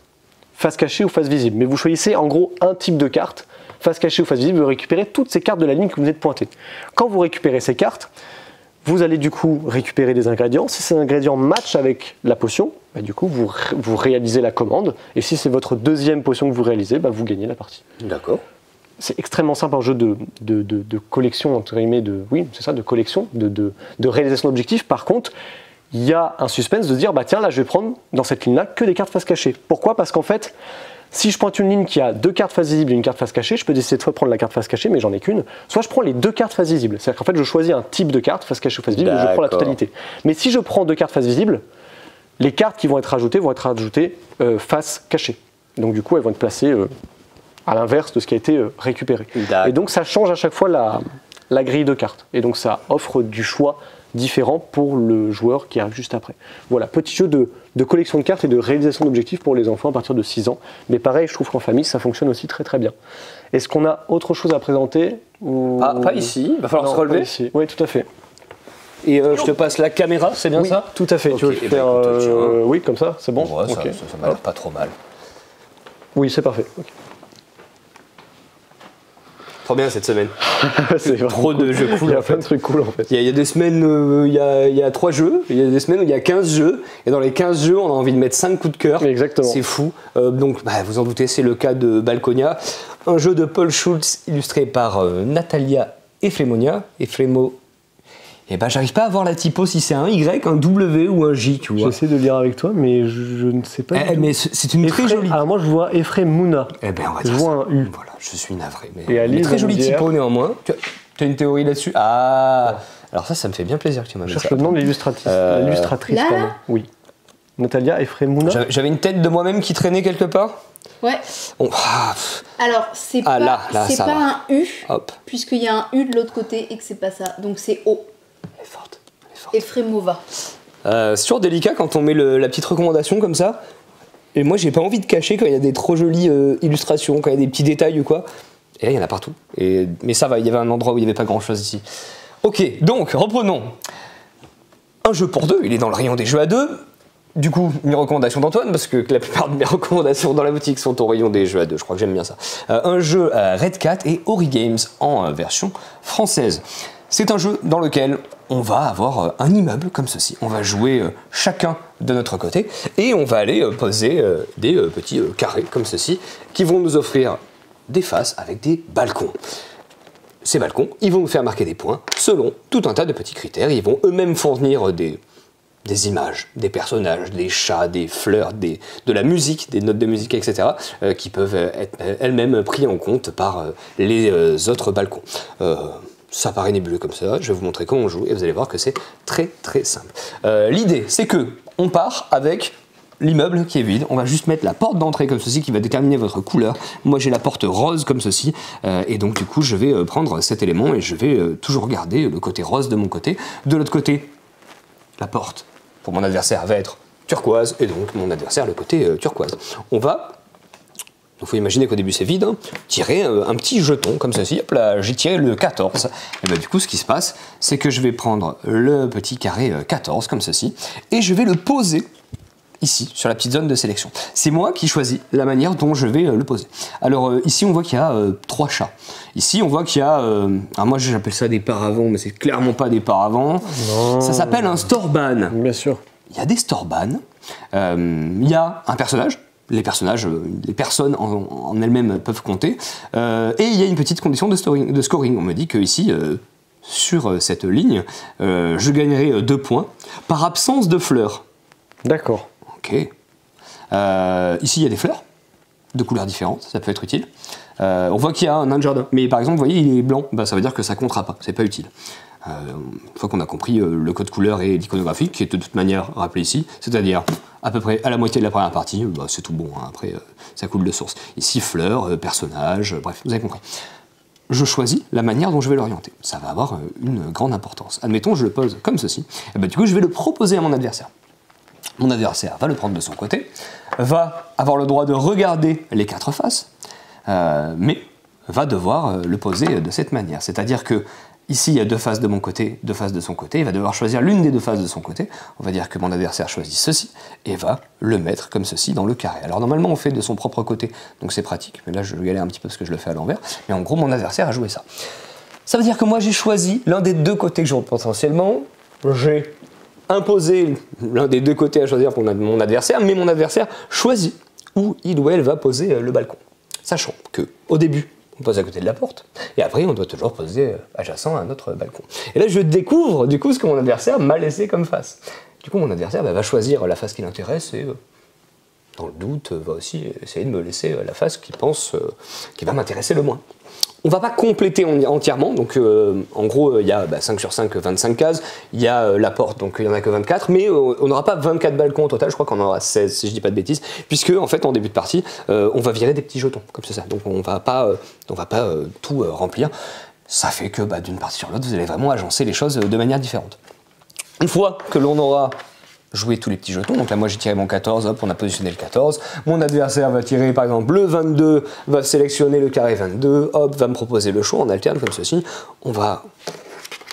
face cachée ou face visible. Mais vous choisissez en gros un type de carte face cachée ou face visible, vous récupérez toutes ces cartes de la ligne que vous venez de pointer. Quand vous récupérez ces cartes, vous allez du coup récupérer des ingrédients. Si ces ingrédients matchent avec la potion, bah, du coup vous réalisez la commande. Et si c'est votre deuxième potion que vous réalisez, bah, vous gagnez la partie. D'accord. C'est extrêmement simple, un jeu de collection, entre guillemets, de collection, de réalisation d'objectifs. Par contre, il y a un suspense de se dire, bah tiens, là je vais prendre dans cette ligne-là que des cartes face cachée. Pourquoi ? Parce qu'en fait, si je pointe une ligne qui a 2 cartes face visible et une carte face cachée, je peux décider soit de prendre la carte face cachée, mais j'en ai qu'une, soit je prends les 2 cartes face visible. C'est-à-dire qu'en fait, je choisis un type de carte, face cachée ou face visible, et je prends la totalité. Mais si je prends 2 cartes face visible, les cartes qui vont être rajoutées face cachée. Donc du coup, elles vont être placées à l'inverse de ce qui a été récupéré. Et donc ça change à chaque fois la grille de cartes. Et donc ça offre du choix différent pour le joueur qui arrive juste après. Voilà, petit jeu de collection de cartes et de réalisation d'objectifs pour les enfants à partir de 6 ans. Mais pareil, je trouve qu'en famille, ça fonctionne aussi très très bien. Est-ce qu'on a autre chose à présenter ou... Pas ici, il va falloir se relever. Oui, tout à fait. Et je te passe la caméra, c'est bien Oui, ça ? tout à fait. Okay, tu veux le faire oui, comme ça, c'est bon. Ouais, ça m'a l'air pas trop mal. Oui, c'est parfait. Okay. Trop bien cette semaine. C'est trop de jeux cool. Il y a plein de trucs cool en fait. Il y a des semaines, il y a 3 jeux, il y a des semaines où il y a 15 jeux, et dans les 15 jeux, on a envie de mettre 5 coups de cœur. Exactement. C'est fou. Donc, vous en doutez, c'est le cas de Balconia, un jeu de Paul Schultz illustré par Natalia Efremonia. Et j'arrive pas à voir la typo si c'est un Y, un W ou un J, tu vois. J'essaie de lire avec toi, mais je ne sais pas. Mais c'est une très jolie. Alors moi je vois Efremouna. On va dire je vois un U. Voilà, je suis navré. Mais et Alice, très jolie typo néanmoins. Tu as une théorie là-dessus ? Ah, alors ça me fait bien plaisir que tu m'amènes ça. Je cherche le nom de l'illustratrice. L'illustratrice, là pardon. Oui. Natalia Efremouna. J'avais une tête de moi-même qui traînait quelque part. Ouais. Alors, c'est pas un U, puisqu'il y a un U de l'autre côté et que c'est pas ça. Donc c'est O. Elle est forte. Efremova. C'est toujours délicat quand on met la petite recommandation comme ça. Et moi, j'ai pas envie de cacher quand il y a des trop jolies illustrations, quand il y a des petits détails ou quoi. Et là, il y en a partout. Mais ça va, il y avait un endroit où il n'y avait pas grand-chose ici. Ok, donc, reprenons. Un jeu pour 2, il est dans le rayon des jeux à 2. Du coup, mes recommandations d'Antoine, parce que la plupart de mes recommandations dans la boutique sont au rayon des jeux à 2, je crois que j'aime bien ça. Un jeu Red Cat et Ori Games en version française. C'est un jeu dans lequel on va avoir un immeuble comme ceci. On va jouer chacun de notre côté et on va aller poser des petits carrés comme ceci qui vont nous offrir des faces avec des balcons. Ces balcons, ils vont nous faire marquer des points selon tout un tas de petits critères. Ils vont eux-mêmes fournir des images, des personnages, des chats, des fleurs, de la musique, des notes de musique, etc. Qui peuvent être elles-mêmes pris en compte par les autres balcons. Ça paraît nébuleux comme ça, je vais vous montrer comment on joue et vous allez voir que c'est très très simple. L'idée, c'est que on part avec l'immeuble qui est vide, on va juste mettre la porte d'entrée comme ceci qui va déterminer votre couleur. Moi j'ai la porte rose comme ceci, et donc du coup je vais prendre cet élément et je vais toujours garder le côté rose de mon côté. De l'autre côté, la porte pour mon adversaire va être turquoise, et donc mon adversaire le côté turquoise. Il faut imaginer qu'au début c'est vide, tirer un petit jeton comme ceci, hop là, j'ai tiré le 14, et du coup ce qui se passe, c'est que je vais prendre le petit carré 14 comme ceci, et je vais le poser ici, sur la petite zone de sélection. C'est moi qui choisis la manière dont je vais le poser. Alors ici on voit qu'il y a 3 chats. Ici on voit qu'il y a, alors moi j'appelle ça des paravents, mais c'est clairement pas des paravents. Non. Ça s'appelle un storban. Bien sûr. Il y a des storbans, il y a un personnage. Les personnes en elles-mêmes peuvent compter. Et il y a une petite condition de scoring. On me dit que ici, sur cette ligne, je gagnerai 2 points par absence de fleurs. D'accord. Ok. Ici, il y a des fleurs de couleurs différentes, ça peut être utile. On voit qu'il y a un nain de jardin. Mais par exemple, vous voyez, il est blanc. Ça veut dire que ça comptera pas, c'est pas utile. Une fois qu'on a compris le code couleur et l'iconographie, qui est de toute manière rappelé ici, c'est-à-dire à peu près à la moitié de la première partie, c'est tout bon, après ça coule de source. Ici, fleurs, personnages, bref, vous avez compris. Je choisis la manière dont je vais l'orienter. Ça va avoir une grande importance. Admettons, je le pose comme ceci. Et du coup, je vais le proposer à mon adversaire. Mon adversaire va le prendre de son côté, va avoir le droit de regarder les 4 faces, mais va devoir le poser de cette manière. C'est-à-dire que Ici, il y a 2 faces de mon côté, 2 faces de son côté. Il va devoir choisir l'une des 2 faces de son côté. On va dire que mon adversaire choisit ceci et va le mettre comme ceci dans le carré. Alors normalement, on fait de son propre côté, donc c'est pratique. Mais là, je galère un petit peu parce que je le fais à l'envers. Mais en gros, mon adversaire a joué ça. Ça veut dire que moi, j'ai choisi l'un des 2 côtés que j'aurais potentiellement. J'ai imposé l'un des 2 côtés à choisir pour mon adversaire, mais mon adversaire choisit où il ou elle va poser le balcon. Sachant que au début, on pose à côté de la porte, et après on doit toujours poser adjacent à notre balcon. Et là je découvre du coup ce que mon adversaire m'a laissé comme face. Du coup mon adversaire va choisir la face qui l'intéresse et dans le doute va aussi essayer de me laisser la face qu'il pense qui va m'intéresser le moins. On va pas compléter entièrement, donc en gros il y a 5 sur 5, 25 cases, il y a la porte, donc il n'y en a que 24, mais on n'aura pas 24 balcons au total, je crois qu'on en aura 16 si je dis pas de bêtises, puisque en fait en début de partie, on va virer des petits jetons, comme c'est ça, donc on va pas tout remplir, ça fait que d'une partie sur l'autre, vous allez vraiment agencer les choses de manière différente. Une fois que l'on aura jouer tous les petits jetons, donc là moi j'ai tiré mon 14, hop on a positionné le 14, mon adversaire va tirer par exemple le 22, va sélectionner le carré 22, hop va me proposer le choix, on alterne comme ceci, on va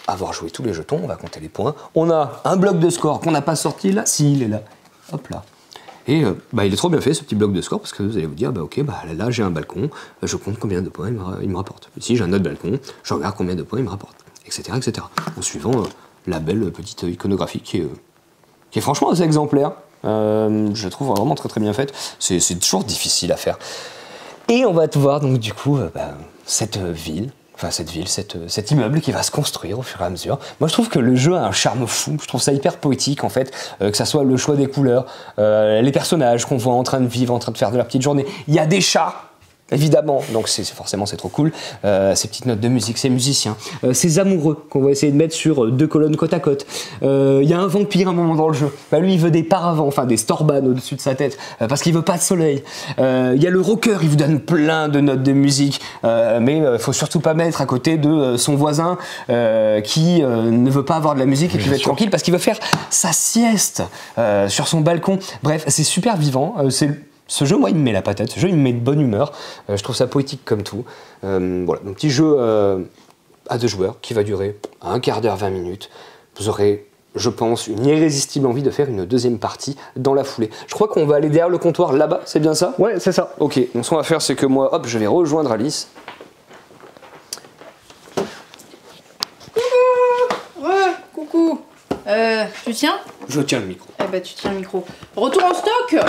avoir joué tous les jetons, on va compter les points, on a un bloc de score qu'on n'a pas sorti là, si il est là, hop là, et il est trop bien fait ce petit bloc de score parce que vous allez vous dire ok là j'ai un balcon, je compte combien de points il me rapporte, ici j'ai un autre balcon, je regarde combien de points il me rapporte, etc. en suivant la belle petite iconographie qui est franchement assez exemplaire, je la trouve vraiment très très bien faite, c'est toujours difficile à faire. Et on va voir donc du coup cet immeuble qui va se construire au fur et à mesure. Moi je trouve que le jeu a un charme fou, je trouve ça hyper poétique en fait, que ça soit le choix des couleurs, les personnages qu'on voit en train de vivre, en train de faire de leur petite journée. Il y a des chats, évidemment, donc forcément c'est trop cool, ces petites notes de musique, ces musiciens, ces amoureux qu'on va essayer de mettre sur 2 colonnes côte à côte. Il y a un vampire à un moment dans le jeu, lui il veut des paravents, enfin des storbanes au-dessus de sa tête, parce qu'il veut pas de soleil. Il y a le rocker, il vous donne plein de notes de musique, mais faut surtout pas mettre à côté de son voisin qui ne veut pas avoir de la musique et qui veut être tranquille parce qu'il veut faire sa sieste sur son balcon. Bref, c'est super vivant, ce jeu, moi, il me met la patate, ce jeu, il me met de bonne humeur, je trouve ça poétique comme tout. Voilà, un petit jeu à 2 joueurs qui va durer un quart d'heure, 20 minutes. Vous aurez, je pense, une irrésistible envie de faire une 2e partie dans la foulée. Je crois qu'on va aller derrière le comptoir là-bas, c'est bien ça? Ouais, c'est ça. Ok, donc ce qu'on va faire, c'est que moi, hop, je vais rejoindre Alice. Coucou. Tu tiens? Je tiens le micro. Eh ben tu tiens le micro. Retour en stock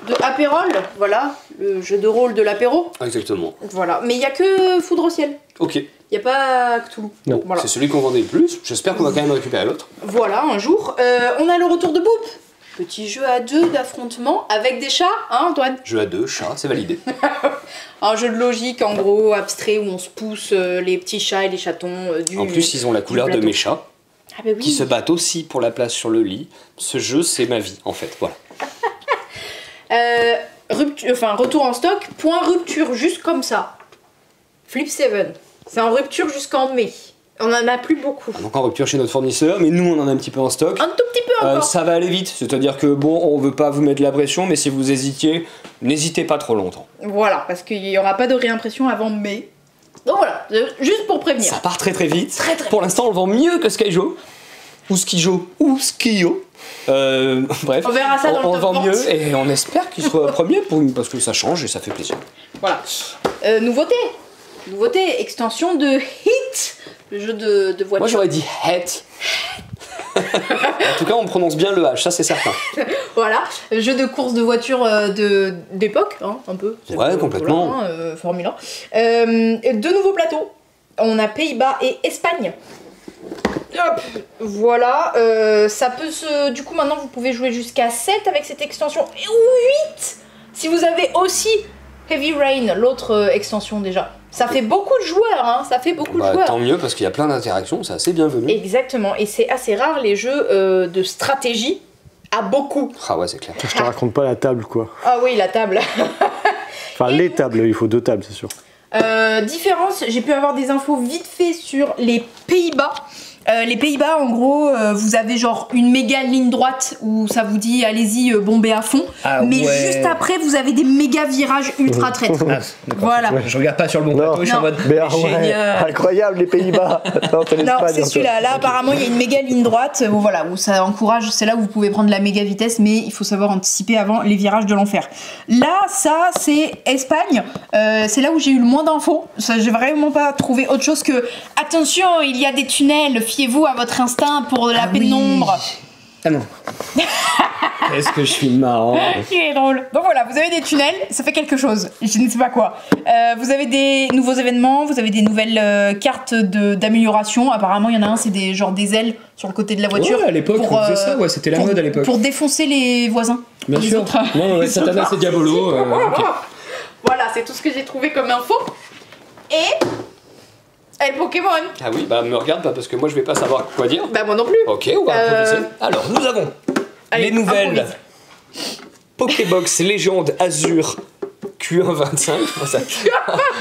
de Apérol, voilà, le jeu de rôle de l'apéro. Exactement. Voilà, mais il n'y a que Foudre au ciel. Ok. Il n'y a pas Cthulhu. Non. Voilà. C'est celui qu'on vendait le plus, j'espère qu'on va quand même récupérer l'autre. Voilà, un jour. On a le retour de Boop. Petit jeu à 2 d'affrontement avec des chats, hein Antoine? Jeu à 2, chat, c'est validé. Un jeu de logique en gros, abstrait, où on se pousse les petits chats et les chatons du En plus, ils ont la couleur de plateau. mes chats. Ah bah oui. Qui se battent aussi pour la place sur le lit. Ce jeu, c'est ma vie, en fait. Voilà. Retour en stock, point rupture, juste comme ça. Flip 7. C'est en rupture jusqu'en mai. On en a plus beaucoup. Donc en rupture chez notre fournisseur, mais nous, on en a un petit peu en stock. Un tout petit peu encore. Ça va aller vite, c'est-à-dire que bon, on veut pas vous mettre la pression, mais si vous hésitiez, n'hésitez pas trop longtemps. Voilà, parce qu'il n'y aura pas de réimpression avant mai. Donc voilà, juste pour prévenir. Ça part très très vite. Très, très pour l'instant, on le vend mieux que Skyjo. Ou Skijo, ou Skio. Bref, On verra ça dans le on top vend vente. mieux et on espère qu'il soit premier parce que ça change et ça fait plaisir. Voilà. Nouveauté, extension de Hit, le jeu de voiture. Moi j'aurais dit Het. En tout cas, on prononce bien le H, ça c'est certain. Voilà, jeu de course de voiture d'époque, hein, un peu. Ouais, complètement. Voilà, Formule 1. 2 nouveaux plateaux. On a Pays-Bas et Espagne. Hop, voilà, ça peut se... Du coup, maintenant, vous pouvez jouer jusqu'à 7 avec cette extension. Et 8 si vous avez aussi Heavy Rain, l'autre extension déjà. Ça fait beaucoup de joueurs, hein, ça fait beaucoup de joueurs. Tant mieux, parce qu'il y a plein d'interactions, c'est assez bienvenu. Exactement, et c'est assez rare les jeux de stratégie à beaucoup. Ah ouais, c'est clair. Je te raconte pas la table, quoi. Ah oui, la table. Enfin, les tables, il faut 2 tables, c'est sûr. Différence, j'ai pu avoir des infos vite fait sur les Pays-Bas. Les Pays-Bas, en gros, vous avez genre une méga ligne droite où ça vous dit allez-y, bombez à fond. Ah, mais ouais. juste après, vous avez des méga virages ultra traîtres. Ah, d'accord. Voilà. Je regarde pas sur le bon Non. plateau, je suis en mode. Mais ah ouais, Génial. incroyable les Pays-Bas. Non, c'est Non, l'Espagne, c'est un peu. celui-là. Là, apparemment, il y a une méga ligne droite où, voilà, où ça encourage. C'est là où vous pouvez prendre la méga vitesse, mais il faut savoir anticiper avant les virages de l'enfer. Là, ça, c'est Espagne. C'est là où j'ai eu le moins d'infos. J'ai vraiment pas trouvé autre chose que attention, il y a des tunnels. Fiez-vous à votre instinct pour la pénombre. Ah non. Est-ce que je suis marrant? Il est drôle. Donc voilà, vous avez des tunnels, ça fait quelque chose. Je ne sais pas quoi. Vous avez des nouveaux événements, vous avez des nouvelles cartes d'amélioration. Apparemment, il y en a un, c'est genre des ailes sur le côté de la voiture. Ouais, à l'époque, on faisait ça, ouais, c'était la mode à l'époque. Pour défoncer les voisins. Bien Les sûr. autres. Non, ouais, Satanas et Diabolo. Ok. Voilà, c'est tout ce que j'ai trouvé comme info. Et le Pokémon. Ah oui, bah me regarde pas parce que moi je vais pas savoir quoi dire. Bah moi non plus. Ok, on va improviser. Alors, nous avons Allez, les nouvelles improvise. Pokébox Légende Azur Q125.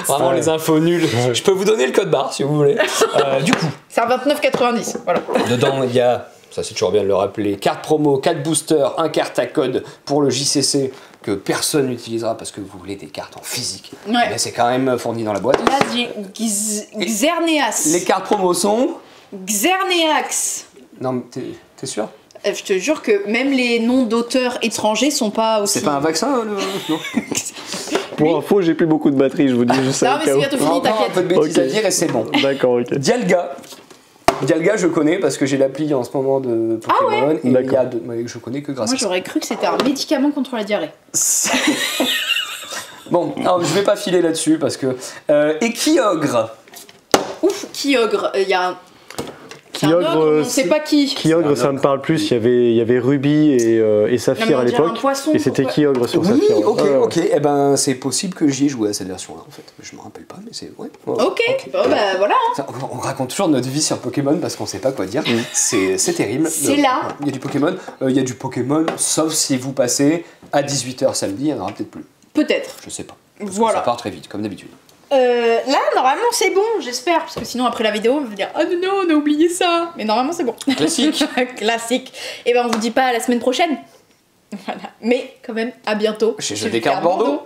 Vraiment les infos nulles. Je peux vous donner le code barre si vous voulez. Du coup, C'est un 29,90. Voilà. dedans il y a, ça c'est toujours bien de le rappeler, 4 promos, 4 boosters, un carte à code pour le JCC que personne n'utilisera parce que vous voulez des cartes en physique. Ouais. Mais c'est quand même fourni dans la boîte. Là, j'ai Xerneas. Les cartes promos sont... Xerneax. Non mais t'es sûr? Je te jure que même les noms d'auteurs étrangers sont pas aussi. C'est pas un vaccin non. Pour info, j'ai plus beaucoup de batterie, je vous dis juste ça. Non, au mais cas c'est où. bientôt fini, Encore un peu de t'inquiète. bêtises Ok. à dire et c'est bon. D'accord, ok. Dialga. Dialga, je connais parce que j'ai l'appli en ce moment de Pokémon et il y a D'accord. ouais, je connais que grâce Moi, à ça. j'aurais cru que c'était un médicament contre la diarrhée. Bon, alors, je vais pas filer là-dessus parce que. Et Kyogre. Ouf, Kyogre. Il y a un. Kyogre, ogre, mais on sait pas qui. Kyogre, ça me parle plus. Il y avait Ruby et Non, mais Saphir on à dirait un l'époque. poisson, Et c'était pourquoi Kyogre sur Oui, Saphir. ouais. ok, Ouais, ouais. ok. Eh ben, c'est possible que j'y ai joué à cette version-là en fait. Je me rappelle pas, mais c'est. Ouais. Ok, bon bah voilà. hein. Ça, on raconte toujours notre vie sur Pokémon parce qu'on sait pas quoi dire. C'est terrible. C'est là. Voilà. Il y a du Pokémon. Il y a du Pokémon, sauf si vous passez à 18h samedi, il y en aura peut-être plus. Peut-être. Je sais pas. Parce que Voilà. ça part très vite, comme d'habitude. Là, normalement, c'est bon, j'espère. Parce que sinon, après la vidéo, on va dire ah non, on a oublié ça. Mais normalement, c'est bon. Classique. Classique. Et ben, on vous dit pas à la semaine prochaine. Voilà. Mais quand même, à bientôt. Chez Jeux des cartes Bordeaux.